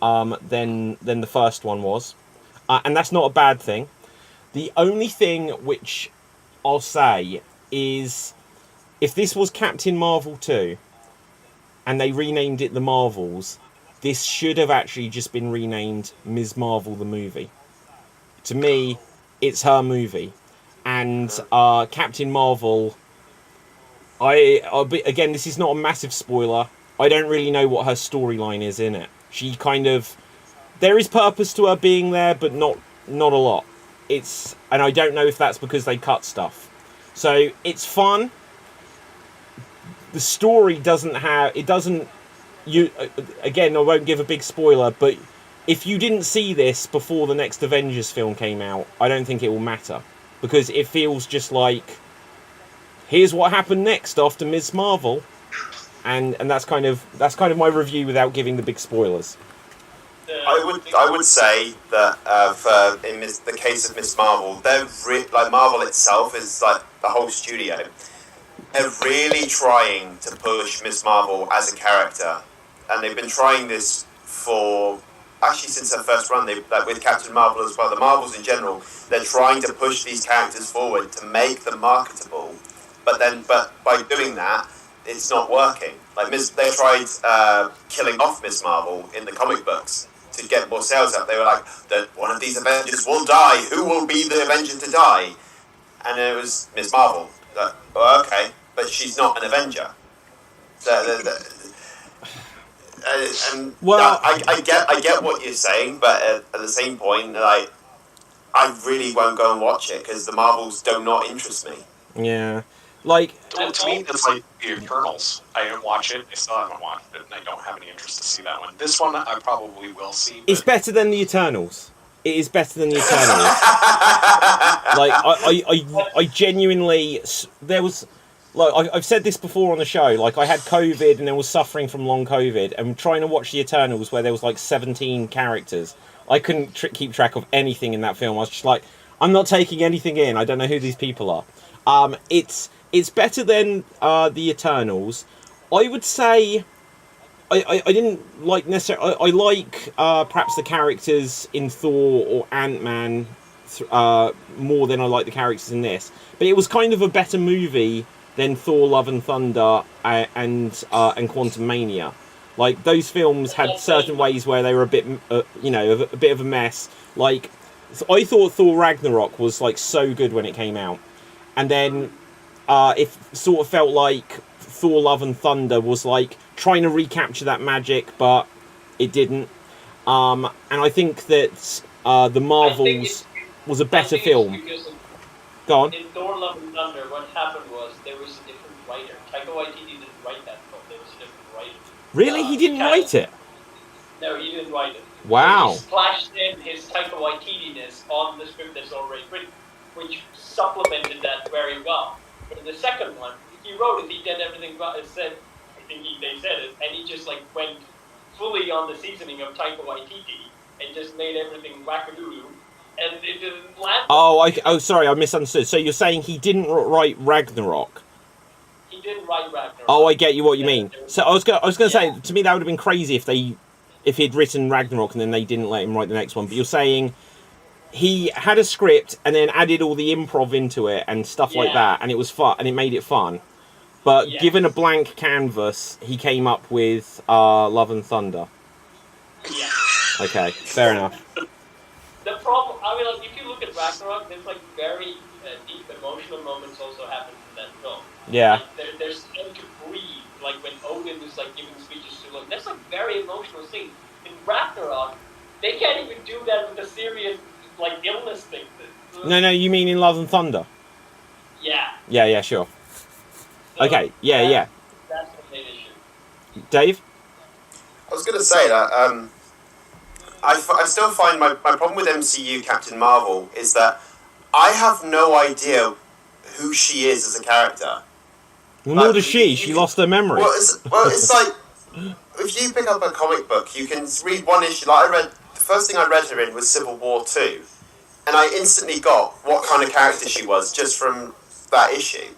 A: than the first one was. And that's not a bad thing. The only thing which I'll say is, if this was Captain Marvel 2 and they renamed it The Marvels, this should have actually just been renamed Ms. Marvel the movie. To me, it's her movie. And Captain Marvel, again, this is not a massive spoiler. I don't really know what her storyline is in it. She kind of, there is purpose to her being there, but not a lot. And I don't know if that's because they cut stuff. So it's fun. The story again, I won't give a big spoiler, but if you didn't see this before the next Avengers film came out, I don't think it will matter, because it feels just like, here's what happened next after Ms. Marvel, and that's kind of my review without giving the big spoilers.
C: I would say that in the case of Ms. Marvel, they're like, Marvel itself is like the whole studio. They're really trying to push Ms. Marvel as a character, and they've been trying this for actually since their first run. With Captain Marvel as well, the Marvels in general, they're trying to push these characters forward to make them marketable. But by doing that, it's not working. Like they tried killing off Ms. Marvel in the comic books to get more sales up. They were like, that one of these Avengers will die. Who will be the Avenger to die? And it was Ms. Marvel. Like, oh, okay, but she's not an Avenger.
A: Well,
C: I get what you're saying, but at the same point, like, I really won't go and watch it because the Marvels do not interest me.
A: Yeah, like,
E: to me, it's like the Eternals. I didn't watch it. I still haven't watched it, and I don't have any interest to see that one. This one, I probably will see. But...
A: it's better than the Eternals. It is better than the Eternals. Like, I genuinely, there was, like, I've said this before on the show, like, I had COVID and I was suffering from long COVID, and trying to watch the Eternals where there was like 17 characters, I couldn't keep track of anything in that film. I was just like, I'm not taking anything in. I don't know who these people are. It's better than the Eternals. I would say I didn't like necessarily. I like perhaps the characters in Thor or Ant-Man more than I like the characters in this. But it was kind of a better movie than Thor: Love and Thunder and Quantumania. Like, those films had certain ways where they were a bit, a bit of a mess. Like, I thought Thor Ragnarok was like so good when it came out, and then it sort of felt like Thor: Love and Thunder was like trying to recapture that magic, but it didn't. And I think that the Marvels was a better film. Go on.
B: In Thor: Love and Thunder, what happened was there was a different writer. Taika Waititi didn't write that film. There was a different writer.
A: Really? He didn't write it?
B: No, he didn't write it.
A: Wow.
B: So he splashed in his Taika Waititi-ness on the script that's already written, which supplemented that very well. But in the second one, he wrote it, he did everything well, they said it, and he just like went fully on the seasoning of Taika Waititi and just made everything wackadoodle, and it didn't land.
A: Oh, sorry, I misunderstood. So you're saying he didn't write Ragnarok?
B: He didn't write Ragnarok.
A: Oh, I get you what you mean. So I was going to say, to me that would have been crazy if he'd written Ragnarok and then they didn't let him write the next one. But you're saying he had a script and then added all the improv into it and stuff like that, and it was fun, and it made it fun. But given a blank canvas, he came up with Love and Thunder.
B: Yeah.
A: Okay, fair enough.
B: The problem, I mean, like, if you look at Ragnarok, there's like very deep emotional moments also happen in that film.
A: Yeah.
B: Like, there's time to breathe, like when Odin is like giving speeches to like, that's like very emotional scene. In Ragnarok, they can't even do that with a serious like illness thing.
A: No, you mean in Love and Thunder?
B: Yeah.
A: Yeah, sure.
B: So
A: Okay, yeah.
B: That's the main issue.
A: Dave?
C: I was going to say that I still find my problem with MCU Captain Marvel is that I have no idea who she is as a character.
A: Well, nor does she. She lost her memory.
C: Well, it's like, if you pick up a comic book, you can read one issue. Like the first thing I read her in was Civil War 2. And I instantly got what kind of character she was just from that issue.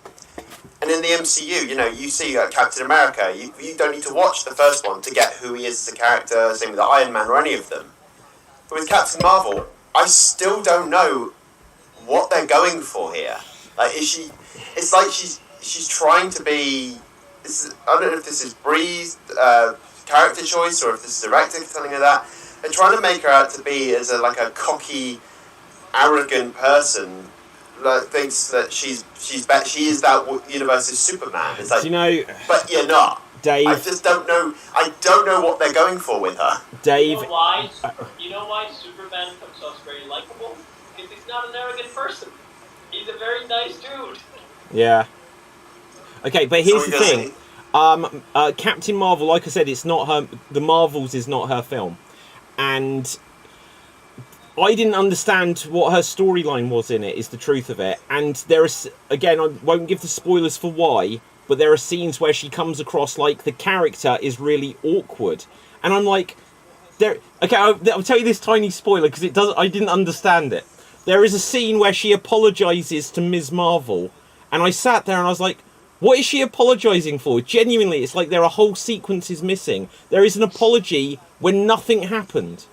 C: And in the MCU, you see Captain America. You don't need to watch the first one to get who he is as a character, same with Iron Man or any of them. But with Captain Marvel, I still don't know what they're going for here. Like, it's like she's trying to be... I don't know if this is Bree's character choice or if this is the director telling her that. They're trying to make her out to be as a cocky, arrogant person that thinks that she is that universe's Superman. It's like, but you're not.
A: Dave,
C: I just don't know. I don't know what they're going for with her.
A: Dave,
B: You know why Superman comes off very likable? Because he's not an arrogant person. He's a very nice dude.
A: Yeah. Okay, but here's the thing. Captain Marvel, like I said, it's not her. The Marvels is not her film, and I didn't understand what her storyline was in it. Is the truth of it. And there is, again, I won't give the spoilers for why, but there are scenes where she comes across like the character is really awkward, and I'm like, there. Okay, I'll tell you this tiny spoiler because it does. I didn't understand it. There is a scene where she apologizes to Ms. Marvel, and I sat there and I was like, what is she apologizing for? Genuinely, it's like there are whole sequences missing. There is an apology when nothing happened.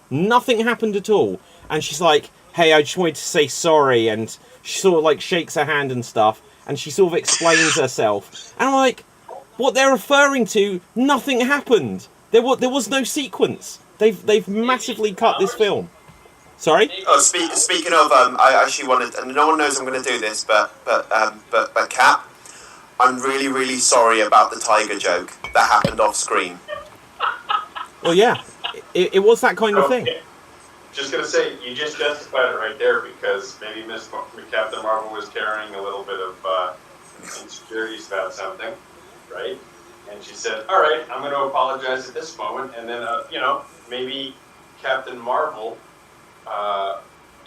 A: Nothing happened at all. And she's like, hey, I just wanted to say sorry. And she sort of like shakes her hand and stuff. And she sort of explains herself. And I'm like, what they're referring to, nothing happened. There was no sequence. They've massively cut this film. Sorry?
C: Oh, speaking of, I actually wanted, and no one knows I'm going to do this, but Cap, I'm really, really sorry about the tiger joke that happened off screen.
A: Well, yeah, it was that kind of thing.
D: Just gonna say, you just justified it right there because maybe Captain Marvel was carrying a little bit of insecurities about something, right? And she said, "All right, I'm going to apologize at this moment," and then maybe Captain Marvel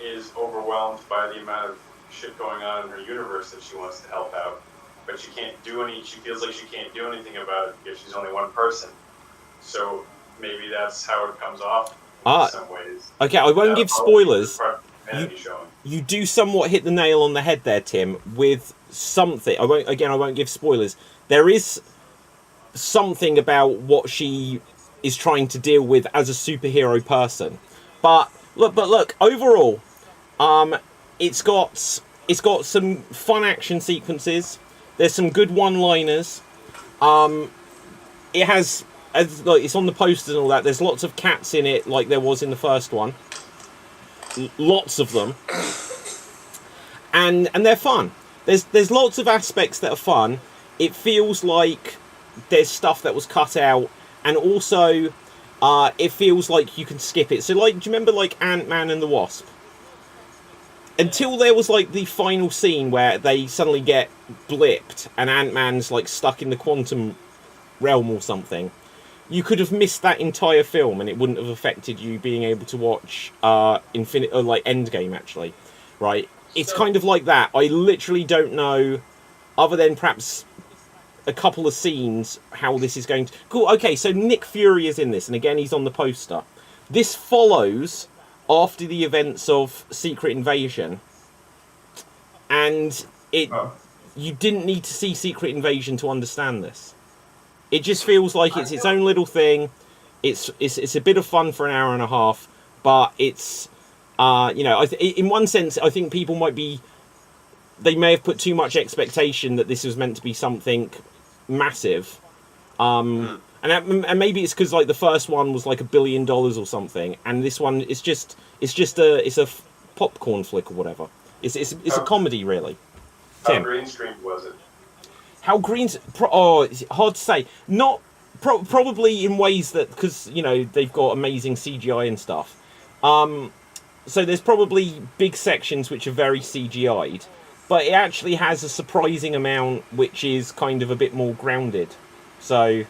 D: is overwhelmed by the amount of shit going on in her universe that she wants to help out, but she feels like she can't do anything about it because she's only one person. So maybe that's how it comes off in some ways.
A: Okay, I won't give spoilers.
D: You
A: You do somewhat hit the nail on the head there, Tim, with something. I won't give spoilers. There is something about what she is trying to deal with as a superhero person. But look, overall, it's got some fun action sequences. There's some good one-liners. It has, it's on the posters and all that. There's lots of cats in it, like there was in the first one. Lots of them, and they're fun. There's lots of aspects that are fun. It feels like there's stuff that was cut out, and also it feels like you can skip it. So, like, do you remember like Ant-Man and the Wasp? Until there was like the final scene where they suddenly get blipped and Ant-Man's like stuck in the quantum realm or something, you could have missed that entire film and it wouldn't have affected you being able to watch Endgame actually, right? It's kind of like that. I literally don't know, other than perhaps a couple of scenes, how this is going to... Cool, okay, so Nick Fury is in this, and again, he's on the poster. This follows after the events of Secret Invasion, and you didn't need to see Secret Invasion to understand this. It just feels like it's its own little thing. It's a bit of fun for an hour and a half, but it's in one sense, I think people they may have put too much expectation that this was meant to be something massive, and And maybe it's because like the first one was like $1 billion or something, and this one is just a popcorn flick or whatever. It's a comedy really.
D: How green screened was it?
A: How green's it's hard to say. Not probably in ways that, because you know they've got amazing CGI and stuff. So there's probably big sections which are very CGI'd, but it actually has a surprising amount which is kind of a bit more grounded. So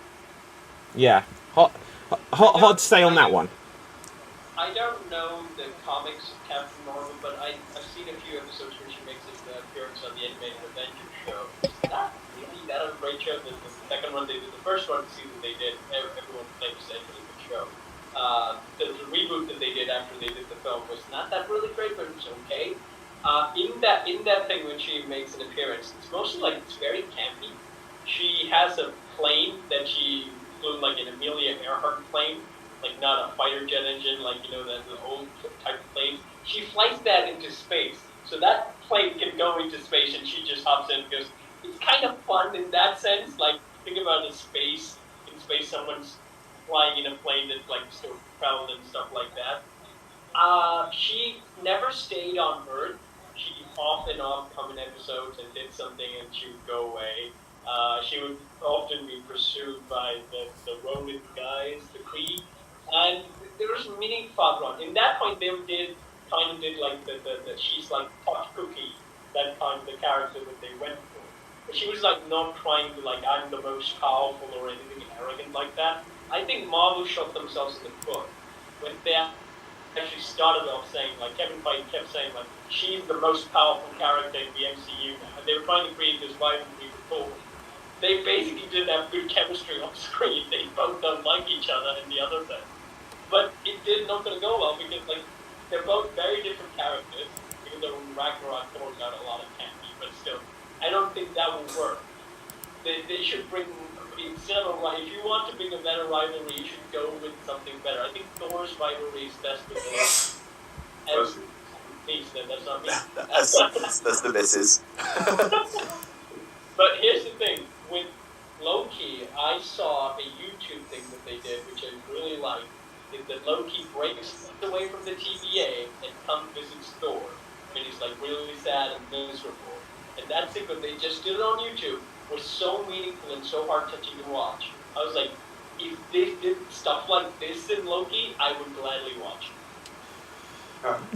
A: yeah, hard to say on that one.
B: I don't know the comics of Captain Marvel, but I've seen a few episodes where she makes an appearance on the animated Avengers show. It's not really that a great show. The second one they did, the first one season they did, everyone claims it's a really good show. The reboot that they did after they did the film was not that really great, but it was okay. In that thing when she makes an appearance, it's mostly like it's very campy. She has a plane that she flew, like an Amelia Earhart plane, like not a fighter jet engine, like you know the old type of planes. She flies that into space, so that plane can go into space, and she just hops in and goes. It's kind of fun in that sense. Like think about in space, someone's flying in a plane that's like still propelled and stuff like that. She never stayed on Earth. She off and on come in episodes and did something and she would go away. She would often be pursued by the Roman guys, the Kree, and there was meaning farther on. In that point, they did like the she's like hot cookie, that kind of the character that they went for. But she was like not trying to like I'm the most powerful or anything arrogant like that. I think Marvel shot themselves in the foot when they actually started off saying, like Kevin Feige kept saying, like she's the most powerful character in the MCU now, and they were trying to create this rivalry with Thor. They basically didn't have good chemistry on screen. They both don't like each other in the other sense. But it did not going to go well because like they're both very different characters. Even though Ragnarok Thor got a lot of candy, but still, I don't think that will work. They should bring instead of if you want to bring a better rivalry, you should go with something better. I think Thor's rivalry is best with Thor. That's not me.
C: That's the misses.
B: But here's the thing, with Loki, I saw a YouTube thing that they did, which I really liked, is that Loki breaks away from the TVA and comes visits Thor. And he's like really sad and miserable. And that sequence, they just did it on YouTube, was so meaningful and so heart-touching to watch. I was like, if they did stuff like this in Loki, I would gladly watch.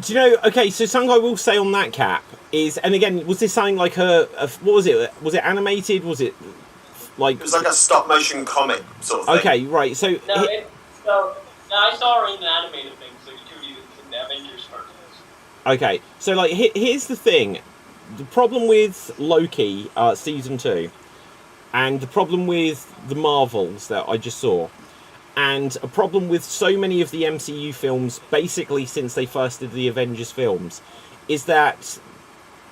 A: Do you know, okay, so something I will say on that, Cap, is, and again, was this something like a what was it? Was it animated? Was it like... It
C: was like a stop-motion comic sort of thing.
A: Okay, right, so...
B: No, I saw her in the animated thing, so 2D that's in the Avengers cartoons.
A: Okay, so like, here's the thing. The problem with Loki, Season 2, and the problem with the Marvels that I just saw, and a problem with so many of the MCU films, basically since they first did the Avengers films, is that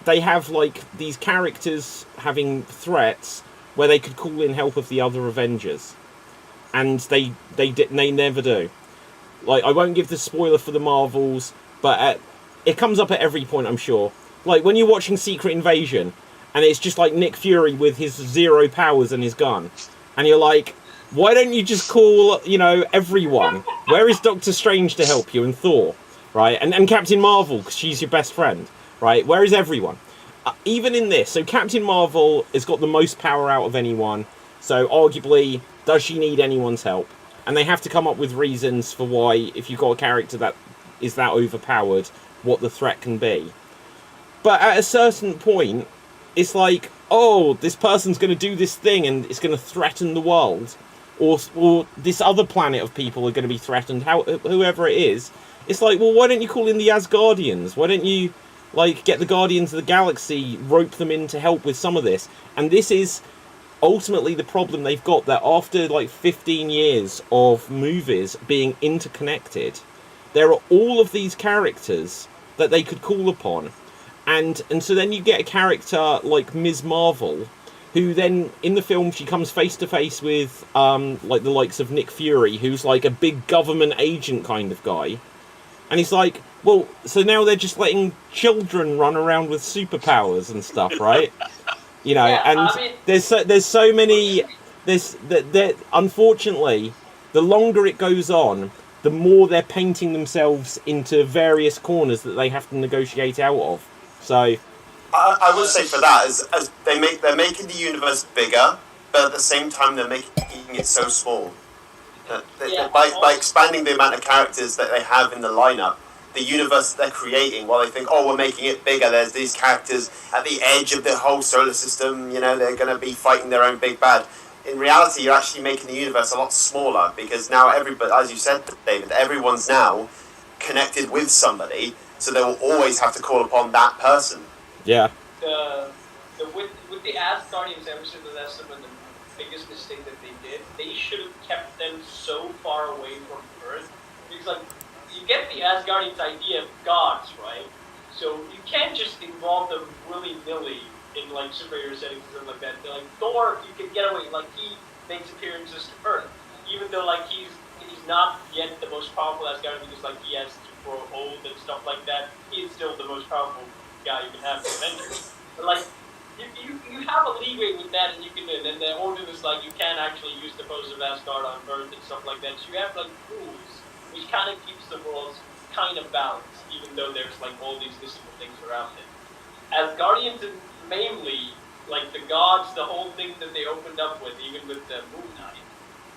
A: they have, like, these characters having threats where they could call in help of the other Avengers. And they never do. Like, I won't give the spoiler for the Marvels, but it comes up at every point, I'm sure. Like, when you're watching Secret Invasion, and it's just like Nick Fury with his 0 powers and his gun, and you're like, why don't you just call, you know, everyone? Where is Doctor Strange to help you, and Thor, right? And Captain Marvel, because she's your best friend, right? Where is everyone? Even in this, so Captain Marvel has got the most power out of anyone, so arguably, does she need anyone's help? And they have to come up with reasons for why, if you've got a character that is that overpowered, what the threat can be. But at a certain point, it's like, oh, this person's going to do this thing and it's going to threaten the world. Or this other planet of people are going to be threatened, whoever it is. It's like, well, why don't you call in the Asgardians? Why don't you, like, get the Guardians of the Galaxy, rope them in to help with some of this? And this is ultimately the problem they've got, that after, like, 15 years of movies being interconnected, there are all of these characters that they could call upon. And so then you get a character like Ms. Marvel, who then, in the film, she comes face-to-face with, like, the likes of Nick Fury, who's, like, a big government agent kind of guy. And he's like, well, so now they're just letting children run around with superpowers and stuff, right? You know,
B: yeah,
A: and
B: I mean,
A: there's so many unfortunately, the longer it goes on, the more they're painting themselves into various corners that they have to negotiate out of. So,
C: I would say for that, as they're making the universe bigger, but at the same time they're making it so small. By expanding the amount of characters that they have in the lineup, the universe that they're creating, while they think, oh, we're making it bigger, there's these characters at the edge of the whole solar system, they're going to be fighting their own big bad. In reality, you're actually making the universe a lot smaller, because now everybody, as you said, David, everyone's now connected with somebody, so they will always have to call upon that person.
A: Yeah.
B: With the Asgardians, ever since that's some of the biggest mistake that they did. They should have kept them so far away from Earth, because you get the Asgardians' idea of gods, right? So you can't just involve them willy-nilly in superhero settings and stuff like that. They're Thor, you can get away. He makes appearances to Earth, even though he's not yet the most powerful Asgardian, because he has to grow old and stuff like that. He's still the most powerful guy you can have in Avengers. But you have a leeway with that, and you can. And the order is you can't actually use the pose of Asgard on Earth and stuff like that. So you have rules, which kind of keeps the worlds kind of balanced, even though there's all these mystical things around it. Asgardians, mainly the gods, the whole thing that they opened up with, even with the Moon Knight,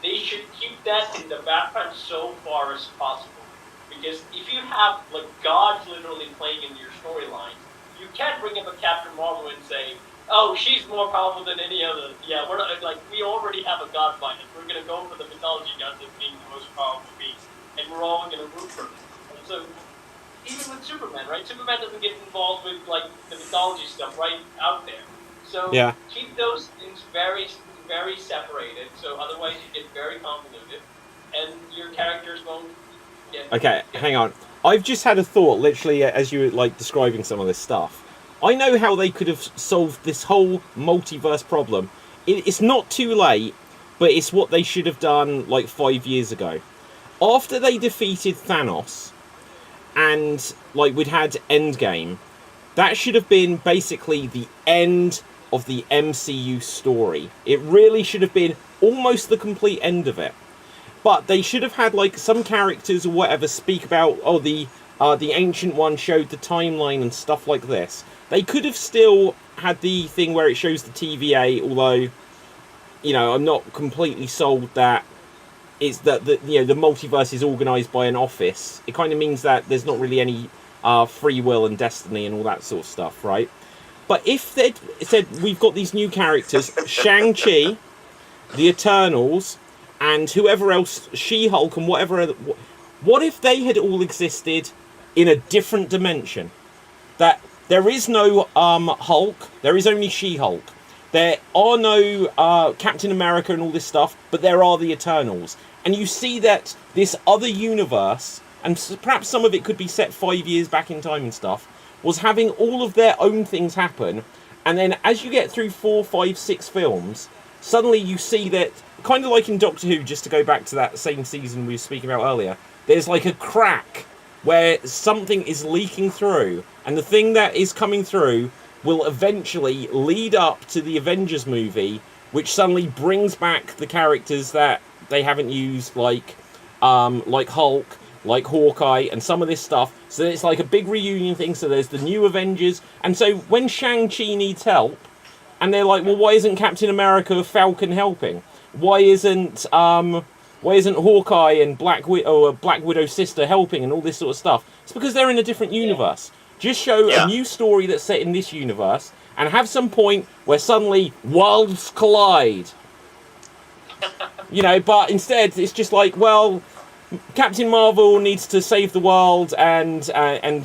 B: they should keep that in the background so far as possible. Because if you have gods literally playing in your storyline, you can't bring up a Captain Marvel and say, oh, she's more powerful than any other. Yeah, we're not, we already have a god by it. We're going to go for the mythology gods as being the most powerful beings, and we're all going to root for them. And so, even with Superman, right? Superman doesn't get involved with, the mythology stuff right out there. So, keep those things very, very separated, so otherwise you get very convoluted, and your characters won't get...
A: Okay, hang on. I've just had a thought, literally, as you were describing some of this stuff. I know how they could have solved this whole multiverse problem. It's not too late, but it's what they should have done 5 years ago. After they defeated Thanos, and we'd had Endgame, that should have been basically the end of the MCU story. It really should have been almost the complete end of it. But they should have had some characters or whatever speak about, the Ancient One showed the timeline and stuff like this. They could have still had the thing where it shows the TVA, although, I'm not completely sold that it's that the multiverse is organised by an office. It kind of means that there's not really any free will and destiny and all that sort of stuff, right? But if they'd said, we've got these new characters, Shang-Chi, the Eternals, and whoever else, She-Hulk and whatever other... What if they had all existed in a different dimension? That there is no Hulk, there is only She-Hulk. There are no Captain America and all this stuff, but there are the Eternals. And you see that this other universe, and perhaps some of it could be set 5 years back in time and stuff, was having all of their own things happen. And then as you get through 4, 5, 6 films, suddenly you see that, kind of like in Doctor Who, just to go back to that same season we were speaking about earlier, there's a crack where something is leaking through, and the thing that is coming through will eventually lead up to the Avengers movie, which suddenly brings back the characters that they haven't used, like Hulk, like Hawkeye, and some of this stuff. So it's a big reunion thing. So there's the new Avengers, and so when Shang-Chi needs help, and they're well, why isn't Captain America, Falcon helping? Why isn't Hawkeye and Black Widow's sister helping and all this sort of stuff? It's because they're in a different universe. Just show a new story that's set in this universe, and have some point where suddenly worlds collide. But instead it's just well, Captain Marvel needs to save the world, and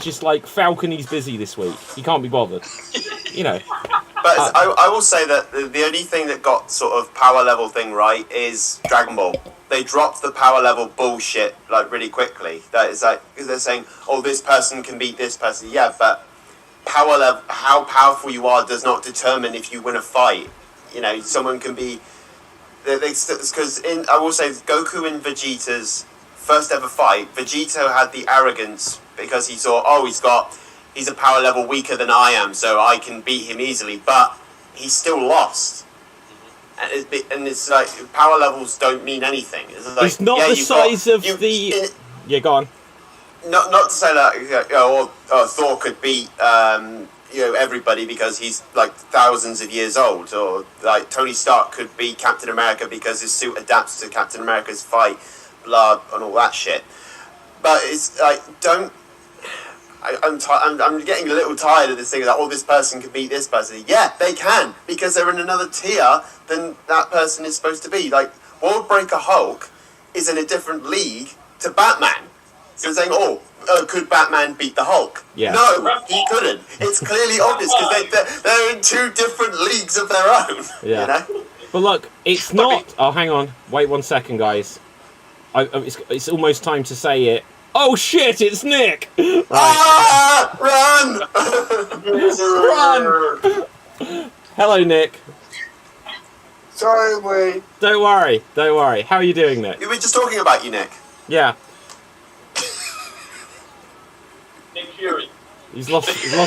A: just Falcon, he's busy this week. He can't be bothered.
C: But I will say that the only thing that got sort of power level thing right is Dragon Ball. They dropped the power level bullshit really quickly. That is because they're saying, oh, this person can beat this person. Yeah, but power level, how powerful you are does not determine if you win a fight. Someone can be. Because I will say, Goku and Vegeta's first ever fight, Vegeta had the arrogance because he thought, oh, he's a power level weaker than I am, so I can beat him easily, but he still lost. and it's like power levels don't mean anything.
A: It's not the size of the. Yeah, go on.
C: Not to say that Thor could beat everybody because he's like thousands of years old, or like Tony Stark could beat Captain America because his suit adapts to Captain America's fight, blah, and all that shit. But it's like, I'm getting a little tired of this thing that this person can beat this person. Yeah, they can, because they're in another tier than that person is supposed to be. Like, Worldbreaker Hulk is in a different league to Batman. So they're saying, could Batman beat the Hulk?
A: Yeah.
C: No, he couldn't. It's clearly obvious because they're in two different leagues of their own.
A: Yeah.
C: You know?
A: But look, it's not... Oh, hang on. Wait 1 second, guys. It's almost time to say it. Oh, shit, it's Nick! Right.
C: Ah! Run!
A: Run! Hello, Nick.
F: Sorry, Wade.
A: Don't worry. How are you doing, Nick?
C: We were just talking about you, Nick.
A: Yeah.
B: Nick Fury.
A: He's lost the way.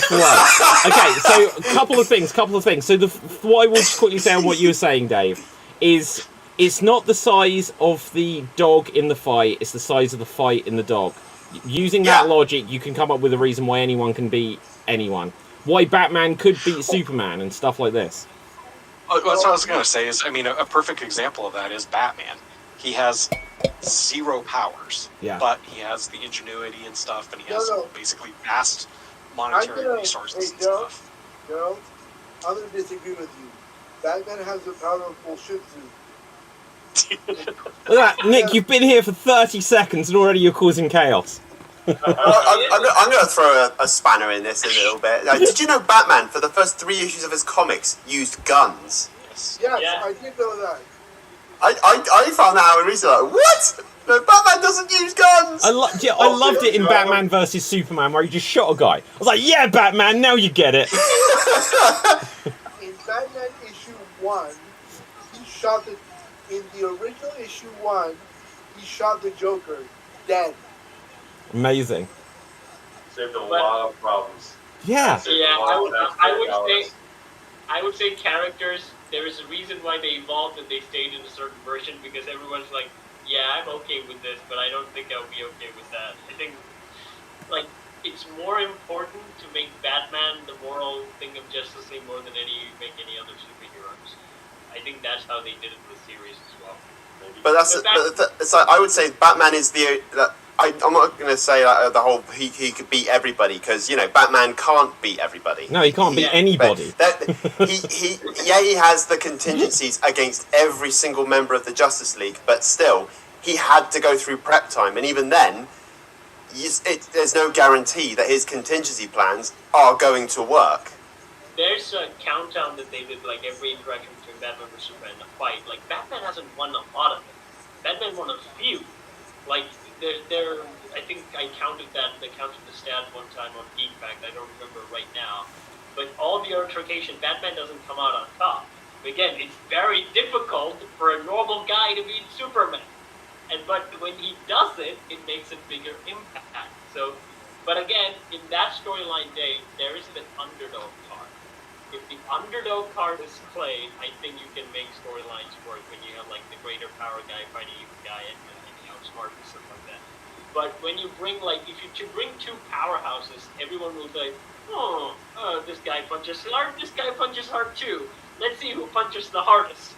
A: Okay, so a couple of things. So what I will just quickly say on what you were saying, Dave, is it's not the size of the dog in the fight, it's the size of the fight in the dog. Using that logic, you can come up with a reason why anyone can beat anyone. Why Batman could beat Superman and stuff like this.
E: That's what I was going to say is, I mean, a perfect example of that is Batman. He has 0 powers, but he has the ingenuity and stuff, and he has basically vast monetary resources and stuff.
F: Gerald, I'm going to disagree with you. Batman has the power of bullshit too.
A: Look at that, Nick, you've been here for 30 seconds and already you're causing chaos.
C: I'm going to throw a spanner in this a little bit. Did you know Batman, for the first 3 issues of his comics, used guns?
F: Yes, I did know that.
C: I found that out recently. Like, what? No, Batman doesn't use guns!
A: I loved it in Batman vs Superman where he just shot a guy. I was like, yeah, Batman, now you get it.
F: In Batman issue 1, he shot in the original issue 1, he shot the Joker dead.
A: Amazing.
D: Saved a lot of problems.
A: Yeah.
B: Yeah, I would say characters, there is a reason why they evolved and they stayed in a certain version, because everyone's like, yeah, I'm okay with this, but I don't think I'll be okay with that. I think, like, it's more important to make Batman the moral thing of Justice League more than make any other superheroes. I think that's how they did it in the series as well. Maybe.
C: But it's like, I would say Batman is I'm not going to say the whole he could beat everybody, because Batman can't beat everybody.
A: No, he can't beat anybody.
C: He has the contingencies against every single member of the Justice League, but still he had to go through prep time, and even then, there's no guarantee that his contingency plans are going to work.
B: There's a countdown that they did, like every interaction between Batman and Superman in a fight. Like, Batman hasn't won a lot of it. Batman won a few. Like, I think I counted the stat one time on Geek Battle. I don't remember right now. But all the altercation, Batman doesn't come out on top. Again, it's very difficult for a normal guy to beat Superman. But when he does it, it makes a bigger impact. So, but again, in that storyline day, there isn't an underdog card. If the underdog card is played, I think you can make storylines work when you have like the greater power guy fighting evil guy and outsmart and stuff like that. But when you bring if you bring two powerhouses, everyone will say, this guy punches hard, this guy punches hard too. Let's see who punches the hardest.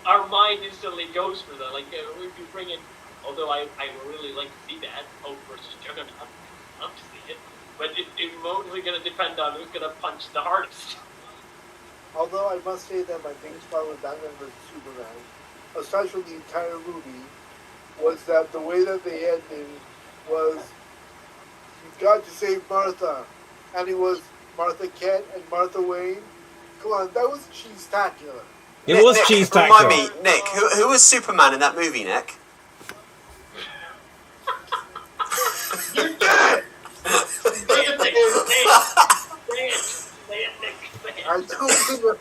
B: Our mind instantly goes for that. Like, if you bring in, although I would really like to see that, Hulk versus Juggernaut, I'd love to see it. But it's mostly going to depend on who's going to punch the hardest.
F: Although I must say that my biggest problem with Batman vs Superman, aside from the entire movie, was that the way that they ended was, you've got to save Martha. And it was Martha Kent and Martha Wayne. Come on, that was cheese-tacular.
A: It was cheese-tacular.
C: Remind me, Nick, who was Superman in that movie, Nick?
B: You're dead! Say it, Nick.
F: I don't remember.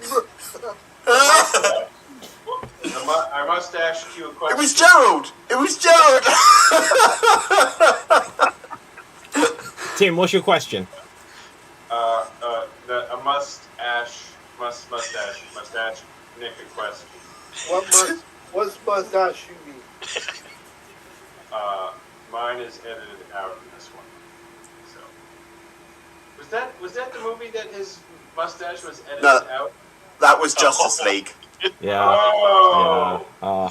D: I must ask you a question.
C: It was Gerald!
A: Tim, what's your question?
D: I must ask Nick a question.
F: What's mustache you mean?
D: Mine is edited out in this one. So was that the movie that his mustache was edited out?
C: That was Justice League.
A: Yeah.
D: Oh.
A: Yeah.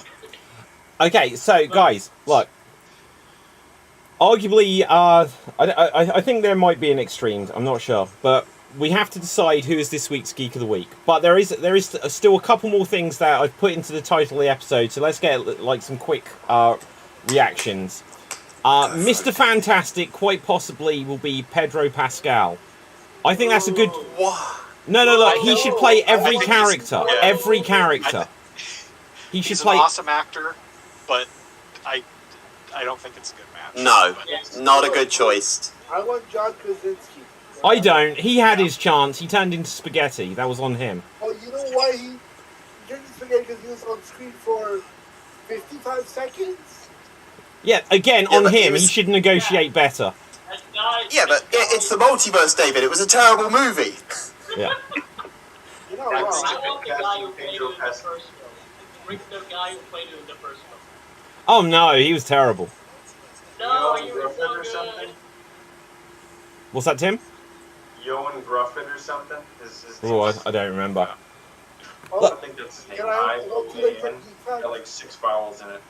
A: Okay, so guys, look. Arguably, I think there might be an Xstreamed. I'm not sure, but we have to decide who is this week's Geek of the Week. But there is still a couple more things that I've put into the title of the episode. So let's get like some quick reactions. Mr. Fantastic quite possibly will be Pedro Pascal. I think that's a good. No, look, he should play every character. Every character. He should play.
E: He's an awesome actor, but I don't think it's a good match.
C: No, not a good choice.
F: I want John Krasinski.
A: I don't. He had his chance. He turned into spaghetti. That was on him.
F: Oh, you know why he turned into spaghetti? Because he was on screen for 55 seconds?
A: Yeah, again, on him.
C: Was...
A: He should negotiate better.
C: Yeah, but it's the multiverse, David. It was a terrible movie.
A: Yeah.
F: You're not
B: I
F: wrong.
B: want the guy who played it in the first film. Bring the guy who played it in the first film.
A: Oh no, he was terrible.
B: No,
D: Yoan
B: he was
D: Gruffin
B: so
D: or
B: good.
D: something?
A: What's that, Tim?
D: Yoan Gruffin or something? His
A: Oh,
D: name
A: I don't remember.
F: Oh,
D: I think that's his name.
F: can I go to the
D: I-O-A-N. Got like 6 vowels in it.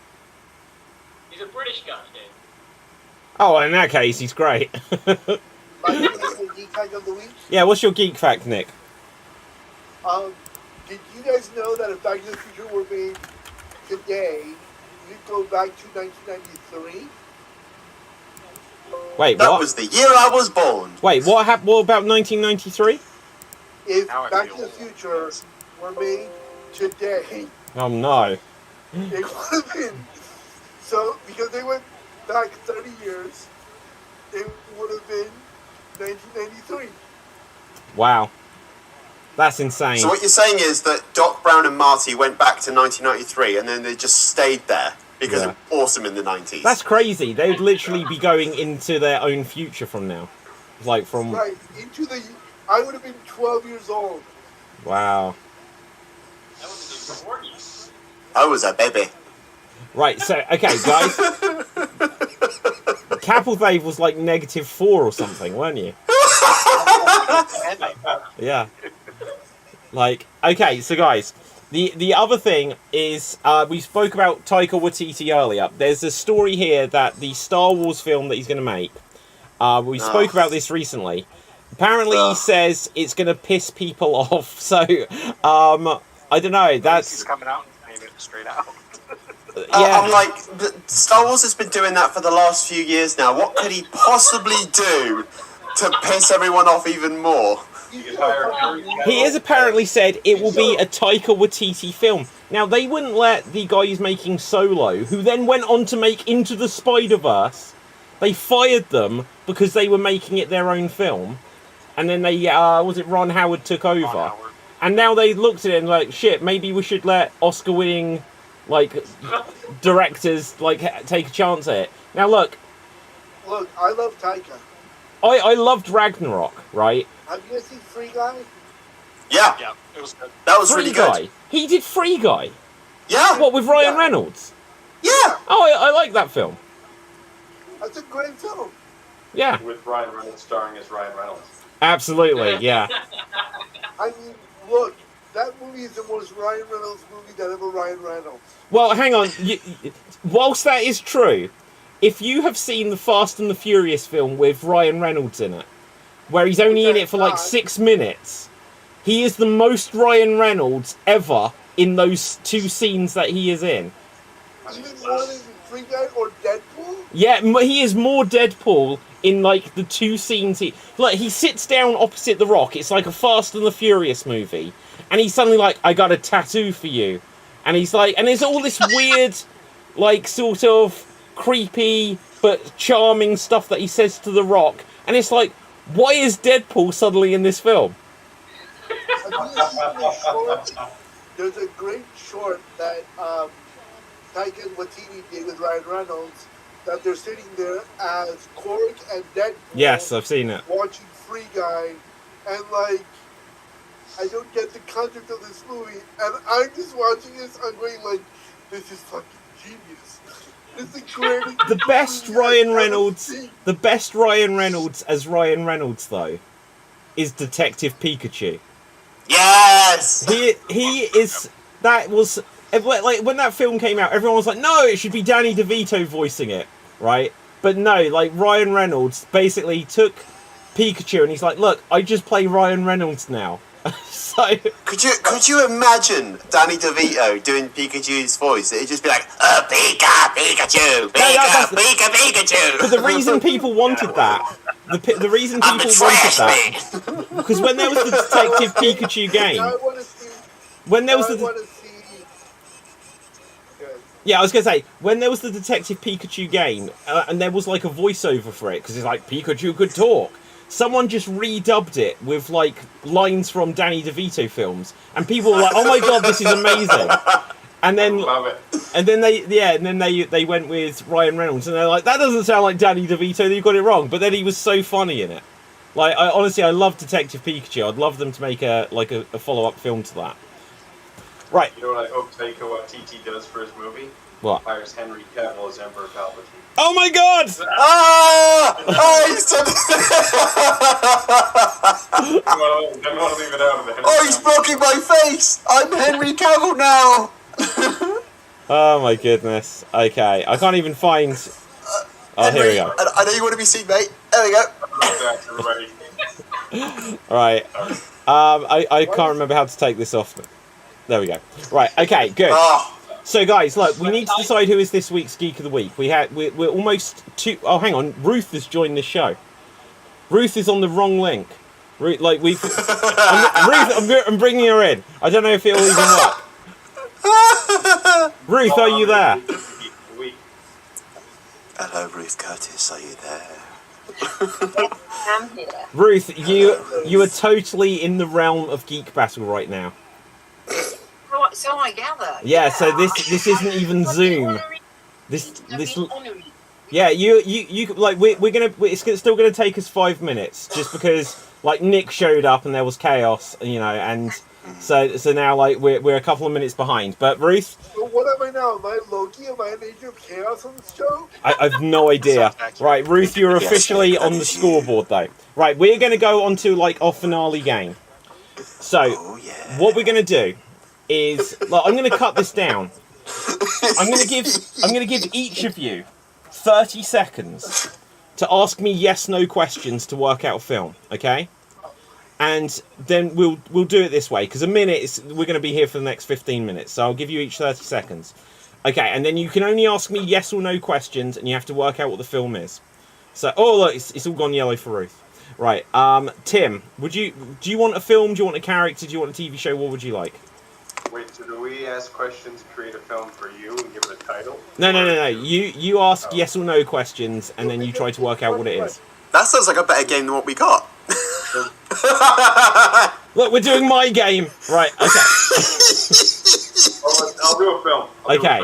B: He's a British guy, Dave.
A: Oh, in that case, he's great.
F: My Geek Fact of the Week?
A: Yeah, what's your geek fact, Nick?
F: Did you guys know that if Back to the Future were made today, you'd go back to 1993?
A: Wait,
C: That
A: what?
C: was the year I was born.
A: Wait, what happened? What about 1993?
F: If
E: Now I
F: Back
E: feel
F: to the
E: old.
F: Future were made today,
A: Oh no.
F: it would have been. So, because they went back 30 years, it would have been 1993.
A: Wow. That's insane.
C: So what you're saying is that Doc Brown and Marty went back to 1993 and then they just stayed there because
A: Yeah.
C: it was awesome in the 90s.
A: That's crazy. They would literally be going into their own future from now. Like from...
F: Right, I would have been 12 years old.
A: Wow.
B: That was in the 40s.
C: I was a baby.
A: Right, so, okay, guys. Capelthave was like -4 or something, weren't you? Yeah. Like, okay, so guys, the other thing is, we spoke about Taika Waititi earlier. There's a story here that the Star Wars film that he's going to make, we spoke about this recently. Apparently he says it's going to piss people off, so, I don't know,
E: He's
A: that's...
E: coming out and saying it straight out.
A: Yeah.
C: I'm like, Star Wars has been doing that for the last few years now. What could he possibly do to piss everyone off even more?
A: He has apparently said it will be a Taika Waititi film. Now, they wouldn't let the guys making Solo, who then went on to make Into the Spider-Verse, they fired them because they were making it their own film. And then they, Ron Howard took over.
E: Howard.
A: And now they looked at it and like, shit, maybe we should let Oscar-winning, like, directors, like, take a chance at it. Now, look,
F: I love Taika.
A: I loved Ragnarok, right?
F: Have you guys seen Free Guy?
C: Yeah,
E: Yeah, it was good.
C: that was
A: Free
C: really
A: Guy.
C: good.
A: He did Free Guy.
C: Yeah,
A: What, with Ryan
F: Yeah.
A: Reynolds?
C: yeah.
A: Oh, I like that film.
F: That's a great film.
A: Yeah,
D: With Ryan Reynolds starring as Ryan Reynolds.
A: absolutely, yeah.
F: I mean, look, that movie is the most Ryan Reynolds movie that ever Ryan Reynolds.
A: Well, hang on. Whilst that is true, if you have seen the Fast and the Furious film with Ryan Reynolds in it, where he's only in it for like 6 minutes, he is the most Ryan Reynolds ever in those 2 scenes that he is in.
F: Even more than Free Guy or Deadpool?
A: Yeah, he is more Deadpool in like the 2 scenes he sits down opposite The Rock. It's like a Fast and the Furious movie, and he's suddenly like, "I got a tattoo for you," and he's like, and there's all this weird, like sort of creepy but charming stuff that he says to The Rock, and it's like, why is Deadpool suddenly in this film?
F: There's a great short that Taika Waititi did with Ryan Reynolds that they're sitting there as Korg and Deadpool
A: Yes, I've seen it.
F: watching Free Guy, and like I don't get the concept of this movie, and I'm just watching this. I'm going like, this is fucking genius. This is the greatest.
A: The best
F: movie
A: Ryan
F: I've ever
A: Reynolds,
F: seen.
A: the best Ryan Reynolds as Ryan Reynolds though, is Detective Pikachu.
C: Yes!
A: He is. That was like when that film came out, everyone was like, no, it should be Danny DeVito voicing it, right? But no, like Ryan Reynolds basically took Pikachu and he's like, look, I just play Ryan Reynolds now. So
C: Could you imagine Danny DeVito doing Pikachu's voice? It'd just be like, Pikachu, Pikachu.
A: but the reason people wanted that, the reason
C: I'm
A: people
C: the
A: wanted
C: trash
A: that,
C: man.
A: because when there was the Detective Pikachu game,
F: I want to see.
A: when there was
F: I
A: the
F: want to see. Good.
A: yeah, I was gonna say when there was the Detective Pikachu game, and there was like a voiceover for it because it's like Pikachu could talk. Someone just redubbed it with like lines from Danny DeVito films, and people were like, "Oh my god, this is amazing!" And then,
D: Love it.
A: and then they went with Ryan Reynolds, and they're like, "That doesn't sound like Danny DeVito. You got it wrong." But then he was so funny in it. Like, honestly, I love Detective Pikachu. I'd love them to make a follow-up film to that. Right.
D: You know what I hope Taika Waititi does for his movie?
A: What?
D: Hires Henry Cavill as Emperor Palpatine.
A: Oh my god!
C: He said...
D: Didn't want to leave it out of the
C: Oh, he's blocking my face! I'm Henry Cavill now!
A: Oh my goodness. Okay, I can't even find. Oh, here we go.
C: I know you want to be seen, mate. There we go.
D: Everybody.
A: Right. I can't remember how to take this off. There we go. Right. Okay. Good.
C: Oh,
A: So, guys, look, we need to decide who is this week's Geek of the Week. We're almost two. Oh, hang on. Ruth has joined this show. Ruth is on the wrong link. Ruth, like we've. I'm bringing her in. I don't know if it'll even work. Ruth, are you there?
C: hello, Ruth Curtis. Are you there?
G: I'm here.
A: Ruth, you are totally in the realm of Geek Battle right now.
G: So I gather.
A: Yeah, so this isn't even Zoom. This yeah, you like it's still gonna take us 5 minutes just because like Nick showed up and there was chaos, you know, and so now like we're a couple of minutes behind. But Ruth,
F: So what am I now? Am I Loki? Am I an agent of chaos on this show?
A: I've no idea. Right, Ruth, you're officially on the scoreboard though. Right, we're gonna go on to like our finale game. So what we're gonna do is like I'm gonna cut this down. I'm gonna give each of you 30 seconds to ask me yes/no questions to work out a film, okay? And then we'll do it this way because we're going to be here for the next 15 minutes. So I'll give you each 30 seconds, okay? And then you can only ask me yes or no questions, and you have to work out what the film is. So look, it's all gone yellow for Ruth. Right, Tim, do you want a film? Do you want a character? Do you want a TV show? What would you like?
D: Wait, so do we ask questions, create a film for you, and give it a title?
A: No. You ask yes or no questions, and then you try to work out what it is.
C: That sounds like a better game than what we got.
A: Look, we're doing my game. Right, okay.
D: I'll do a film.
A: Okay.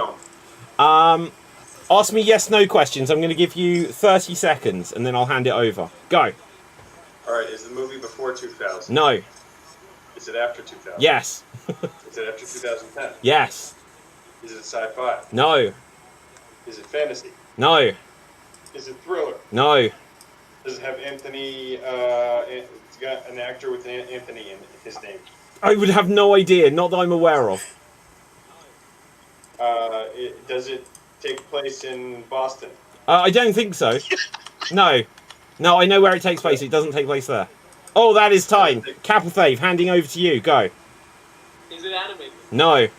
A: Ask me yes/no questions. I'm going to give you 30 seconds, and then I'll hand it over. Go.
D: Alright, is the movie before 2000?
A: No.
D: Is it after 2000?
A: Yes.
D: Is it after 2010?
A: Yes.
D: Is it sci-fi?
A: No.
D: Is it fantasy?
A: No.
D: Is it thriller?
A: No.
D: Does it have Anthony, it's got an actor with Anthony in his name?
A: I would have no idea. Not that I'm aware of.
D: Does it take place in Boston?
A: I don't think so. No. No, I know where it takes place. It doesn't take place there. Oh, that is time. Capithave, handing over to you. Go.
B: Is it animated?
A: No.
B: Is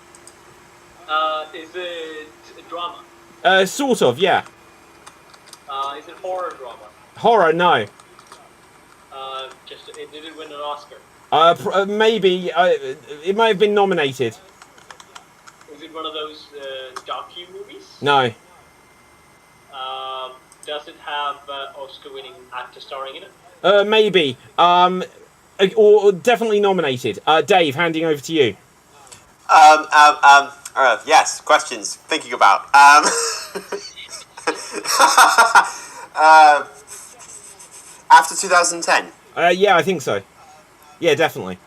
B: it a drama?
A: Sort of, yeah.
B: Is it horror drama?
A: Horror, no.
B: Did it win an Oscar?
A: Maybe. It may have been nominated.
B: Is it one of those docu movies?
A: No.
B: Does it have Oscar-winning actor starring in it?
A: Maybe. Or definitely nominated. Dave, handing over to you.
C: Yes, questions. Thinking about. After 2010.
A: Yeah, I think so. Yeah, definitely.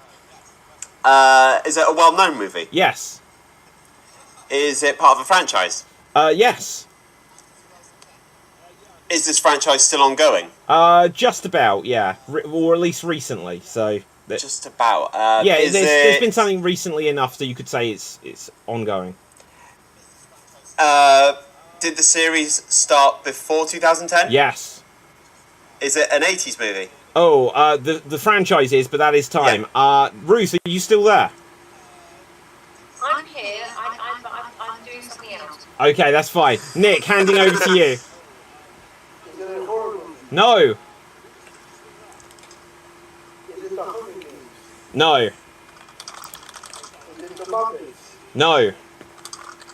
C: Is it a well-known movie?
A: Yes.
C: Is it part of a franchise?
A: Yes.
C: Is this franchise still ongoing?
A: Just about, yeah. Or at least recently, so...
C: Just about.
A: Yeah, there's been something recently enough that you could say it's ongoing.
C: Did the series start before 2010?
A: Yes.
C: Is it an 80s movie?
A: Oh, the franchise is, but that is time.
C: Yeah.
A: Ruth, are you still there?
G: I'm here. I'm doing something else.
A: Okay, that's fine. Nick, handing over to you.
F: Is it a horror movie?
A: No.
F: Is it the Hunger Games?
A: No.
F: Is it the Muppets?
A: No.
F: Is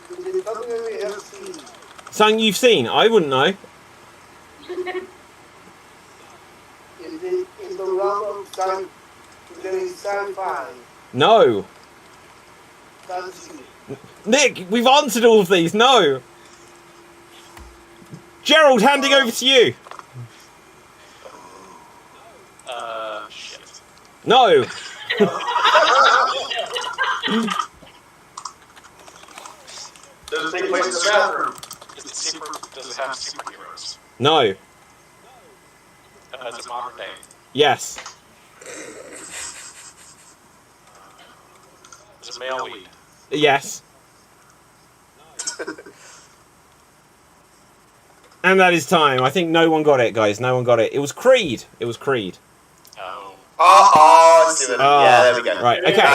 F: it something that we have seen?
A: Something you've seen? I wouldn't know.
F: Is it in the realm of sci-fi?
A: No.
F: Fantasy?
A: Nick, we've answered all of these. No. Gerald, handing over to you.
E: Shit.
A: No.
D: Does it take place in the bathroom?
E: Does it have superheroes?
A: No.
E: Is it modern day?
A: Yes.
E: Is it male lead?
A: Yes. And that is time. I think no one got it, guys. No one got it. It was Creed. It was Creed.
E: Oh.
C: I see them. Yeah, there we go.
A: Right, okay.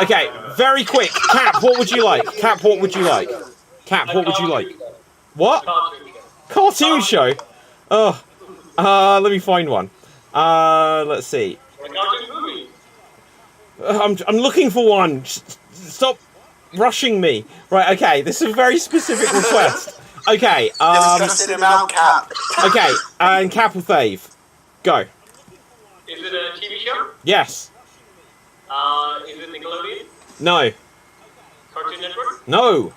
A: Okay, very quick. Cap, what would you like? Cap, what would you like? Cap, what would you like? What? Cartoon show? Oh, let me find one. Let's see. I'm looking for one. Stop rushing me. Right, okay, this is a very specific request. Okay,
C: Disgusting amount Cap.
A: okay, and Cap will save. Go.
B: Is it a TV show?
A: Yes.
B: Is it Nickelodeon?
A: No.
B: Cartoon Network?
A: No.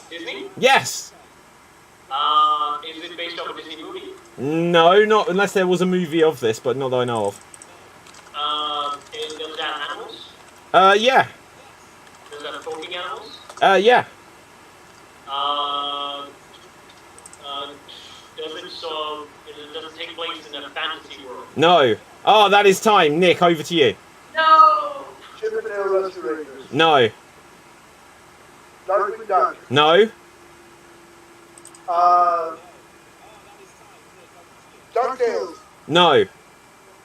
B: Disney?
A: Yes.
B: Is it based off a Disney movie?
A: No, not unless there was a movie of this, but not that I know of.
B: Does it have animals?
A: Yeah.
B: Does it have talking animals?
A: Yeah.
B: Does it take place in a fantasy world?
A: No. Oh, that is time. Nick, over to you.
B: No!
F: Chippendale Restorators?
A: No.
F: Darkwing Duck?
A: No.
F: DuckTales?
A: No.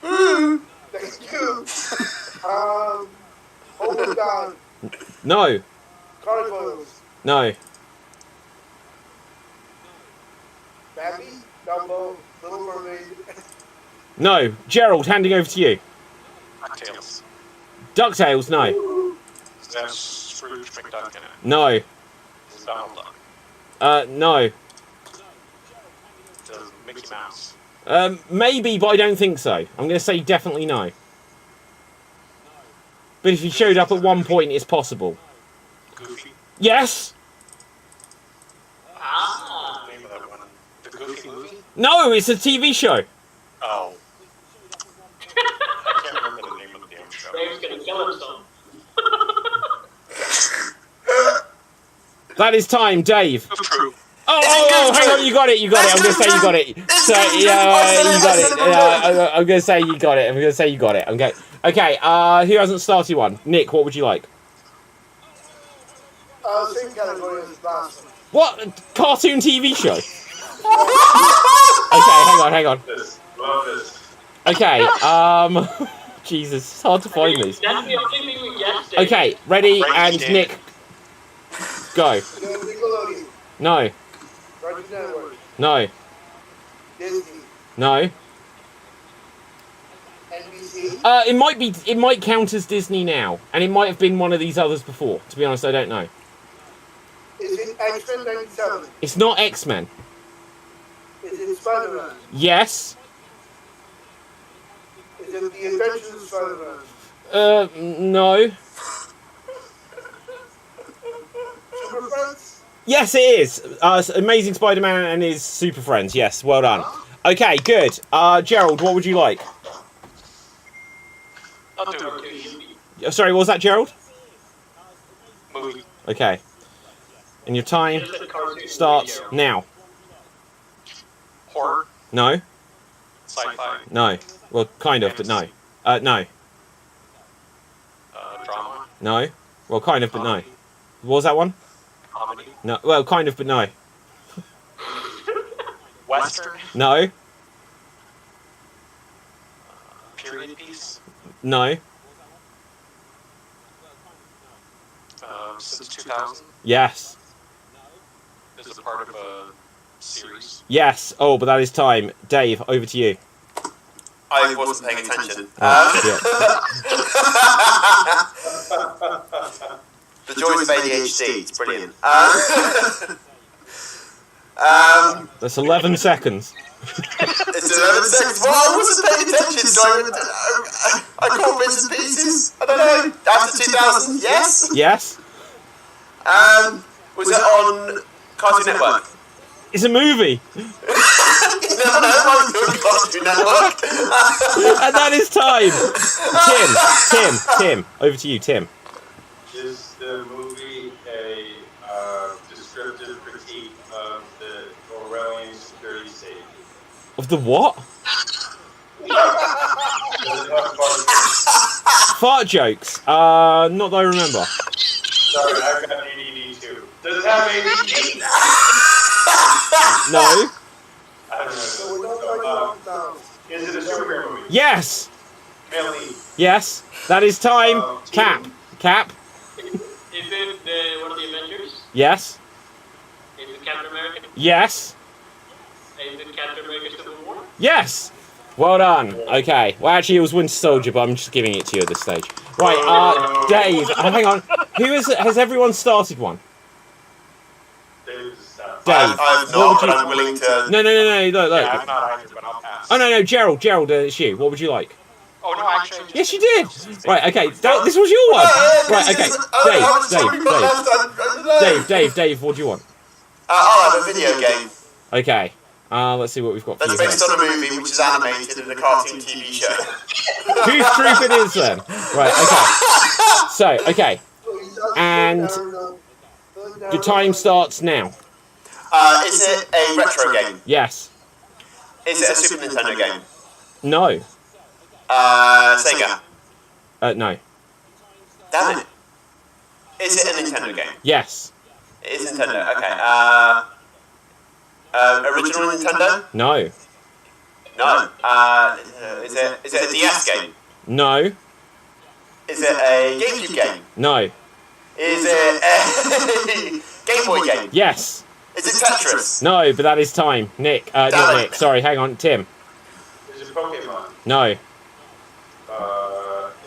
F: Thank you. Overgone?
A: No.
F: Gargoyles?
A: No.
F: Bambi? Dumbo? Little Mermaid?
A: No. Gerald, handing over to you.
E: DuckTales.
A: DuckTales, no.
E: Does it have Scrooge McDuck in it?
A: No.
E: Is it Donald Duck?
A: No.
E: Does Mickey Mouse?
A: Maybe, but I don't think so. I'm going to say definitely no. But if he showed up at one point, it's possible.
E: Goofy?
A: Yes!
B: Ah!
E: Name of that one. The Goofy movie?
A: No, it's a TV show.
E: Oh. I can't remember the name of the damn show.
B: Dave's gonna kill himself.
A: That is time, Dave.
E: True.
A: Oh, hang on, you got it. I'm going to say you got it. So, yeah, you got it. I'm going to say you got it. Okay, who hasn't started one? Nick, what would you like?
F: Same category as last one.
A: What? Cartoon TV show? Okay, hang on.
D: Love this.
A: Okay, Jesus, it's hard to find these.
B: That's the only thing we guessed. Dave.
A: Okay, ready, and Nick, go.
F: Nickelodeon?
A: No,
F: Cartoon Network?
A: no,
F: Disney?
A: no.
F: NBC?
A: It might count as Disney now, and it might have been one of these others before. To be honest, I don't know.
F: Is it X-Men 97?
A: It's not X-Men.
F: Is it Spider-Man?
A: Yes.
F: Is it The Adventures of Spider-Man?
A: No.
F: Super Friends?
A: Yes, it is. Amazing Spider-Man and his Super Friends. Yes, well done. Okay, good. Gerald, what would you like?
E: I'll do
B: Cartoon
E: it.
A: Sorry, what was that, Gerald?
E: Movie.
A: Okay. And your time
B: Just a cartoon
A: starts
B: movie,
A: now.
E: Horror.
A: No?
E: Sci-fi.
A: No. Well, kind of, but no. No.
E: Drama.
A: No. Well, kind of, but no. What was that one?
E: Comedy.
A: No. Well, kind of, but no.
E: Western.
A: No.
E: Period piece.
A: No.
E: Since 2000.
A: Yes.
E: Is it part of a series?
A: Yes. Oh, but that is time. Dave, over to you.
C: I wasn't paying attention. The joys of ADHD. It's brilliant.
A: That's 11 seconds.
C: It's 11 seconds. Well, I wasn't paying attention, so I caught bits and pieces. I don't know. After 2000, yes?
A: Yes.
C: Was it on Cartoon Network?
A: It's a movie.
C: No, I'm doing Cartoon Network.
A: And that is time. Tim. Over to you, Tim.
D: Is the movie a descriptive critique of the Orwellian security state?
A: Of the what?
D: Does it have
A: Fart jokes. Not that I remember.
D: Sorry, I've got ADD too. Does it have ADD?
A: No.
D: I don't know. Is it a superhero movie?
A: Yes.
D: Male lead.
A: Yes. That is time. Cap.
B: Is it one of the Avengers?
A: Yes.
B: Is it Captain America?
A: Yes.
B: Is it Captain America Civil War?
A: Yes. Well done. Okay. Well, actually, it was Winter Soldier, but I'm just giving it to you at this stage. Right. Dave. Hang on. Has everyone started one? Dave.
C: I've not, but I'm willing to...
A: No. Look.
E: Yeah, I'm not either, but I'll pass.
A: Oh, no. Gerald, it's you. What would you like?
E: Oh, no, actually.
A: Yes, you did. Right, okay. This was your one. Right, okay. Dave, what do you want?
C: I'll have a video game.
A: Okay. Let's see what we've got for
C: That's
A: you
C: based
A: here.
C: on a movie which is animated in a cartoon TV show.
A: Whose truth it is then? Right, okay. And your time starts now.
C: Is it a retro game?
A: Yes.
C: Is it a Super Nintendo game?
A: No.
C: Sega?
A: No.
C: Damn it. Is it a Nintendo game?
A: Yes.
C: It is Nintendo, okay. Original Nintendo?
A: No.
C: No. Is it a DS game?
A: No.
C: Is it a GameCube game?
A: No.
C: Is it a Game Boy game?
A: Yes.
C: Is it Tetris?
A: No, but that is time. Nick. Not Nick. Sorry, hang on. Tim.
D: Is it Pokemon?
A: No.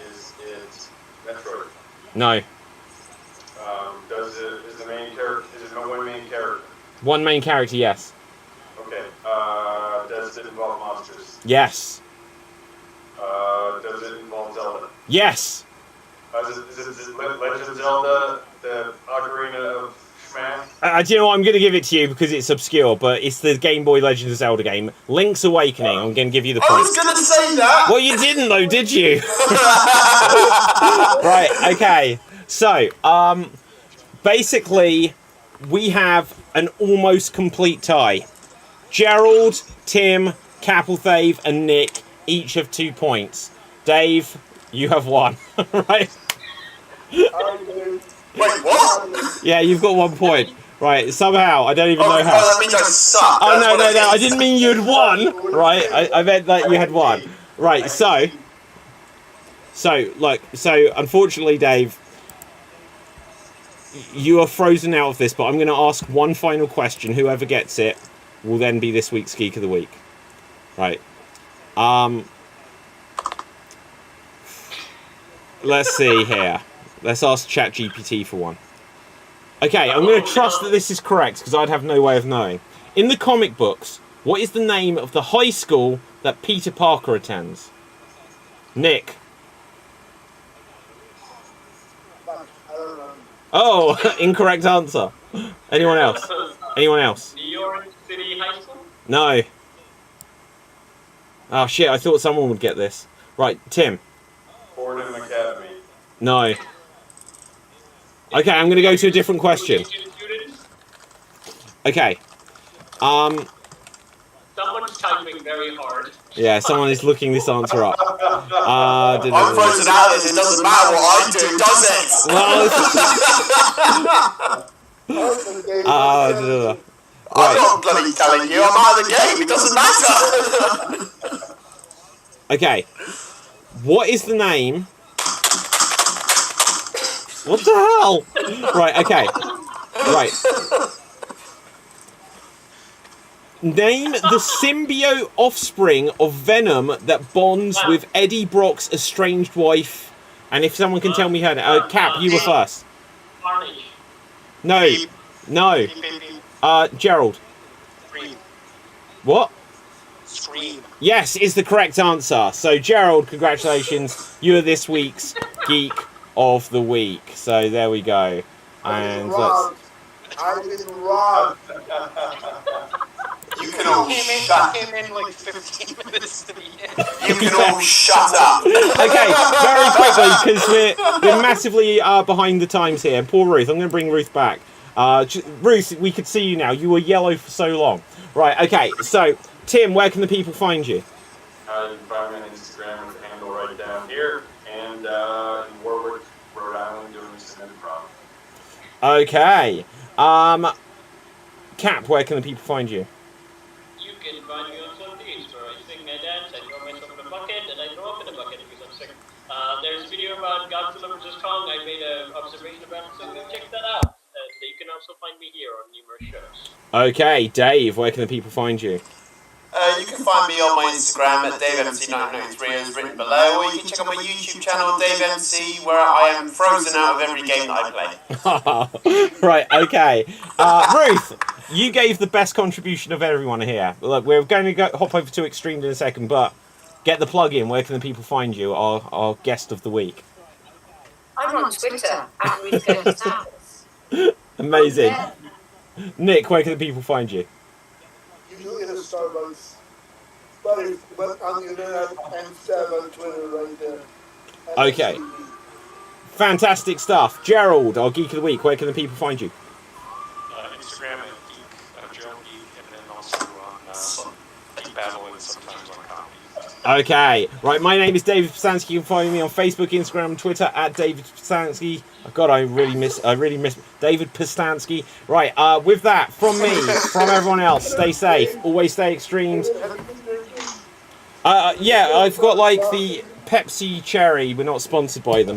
D: Is it Metroid?
A: No.
D: Is the main character, is it one main character?
A: One main character, yes.
D: Okay. Does it involve monsters?
A: Yes.
D: Does it involve Zelda?
A: Yes.
D: Is it Legend of Zelda, the Ocarina of Shman?
A: Do you know what? I'm going to give it to you because it's obscure, but it's the Game Boy Legend of Zelda game. Link's Awakening. I'm going to give you the point.
C: I was going to say that!
A: Well, you didn't though, did you? Right, okay. So, basically, we have an almost complete tie. Gerald, Tim, Capelthave, and Nick each have 2 points. Dave, you have 1. Right?
C: Wait, what?
A: Yeah, you've got 1 point. Right, somehow, I don't even know how.
C: Oh, that means I suck.
A: Oh,
C: That's
A: no,
C: what it
A: I
C: is.
A: didn't mean you had 1. Right, I meant that you had 1. Right, so, unfortunately, Dave, you are frozen out of this, but I'm going to ask one final question. Whoever gets it will then be this week's Geek of the Week. Right. Let's see here. Let's ask ChatGPT for one. Okay, I'm going to trust that this is correct, because I'd have no way of knowing. In the comic books, what is the name of the high school that Peter Parker attends? Nick. Oh, incorrect answer. Anyone else? Anyone else?
B: New York City High School?
A: No. Oh shit, I thought someone would get this. Right, Tim.
D: Fordham Academy.
A: No. Okay, I'm going to go to a different question. Okay.
B: Someone's typing very hard.
A: Yeah, someone is looking this answer up.
C: I'm frozen out of this. It doesn't matter what I do, does it?
A: Well,
C: I'm not bloody telling you. I'm out of the game. It doesn't matter.
A: okay. What is the name? What the hell? Right, okay. Right. Name the symbiote offspring of Venom that bonds with Eddie Brock's estranged wife. And if someone can tell me her name. Cap, you were first.
B: Carnage.
A: No. No. Gerald.
E: Scream.
A: What?
E: Scream.
A: Yes, is the correct answer. So, Gerald, congratulations. You are this week's Geek of the Week. So, there we go. And let's...
F: I've been robbed.
C: You can all shut.
E: Came in like 15 minutes to the end.
C: You can all shut up.
A: Okay, very quickly, because we're massively behind the times here. Poor Ruth. I'm going to bring Ruth back. Ruth, we could see you now. You were yellow for so long. Right, okay. So, Tim, where can the people find you?
D: You can find me on Instagram with the handle right down here, and in Warwick, Rhode Island, doing some improv.
A: Okay. Cap, where can the people find you?
B: You can find me on some days where I sing, I dance, I throw myself in a bucket, and I throw up in a bucket because I'm sick. There's a video about Godzilla vs. Kong. I made an observation about it, so go check that out. And you can also find me here on numerous shows.
A: Okay, Dave, where can the people find you?
C: You can find me on my Instagram at DaveMC903 as written below, or you can check out my YouTube channel, DaveMC, where I am frozen out of every game that I play.
A: Right, okay. Ruth, you gave the best contribution of everyone here. Look, we're going to hop over to Xstreamed in a second, but get the plug in. Where can the people find you, our guest of the week?
G: I'm on Twitter at Ruth.
A: Amazing. Nick, where can the people find you?
F: Usually in a Starbucks. But on the internet and stab on Twitter right there.
A: Okay. Fantastic stuff. Gerald, our Geek of the Week, where can the people find you?
E: Instagram at Gerald Geek, and then also on Geek Battle and sometimes on comedy.
A: Okay. Right, my name is David Pastansky. You can find me on Facebook, Instagram, and Twitter at David Pastansky. Oh, God, I really miss David Pastansky. Right, with that, from me, from everyone else, stay safe. Always stay extremed. Yeah, I've got like the Pepsi Cherry. We're not sponsored by them.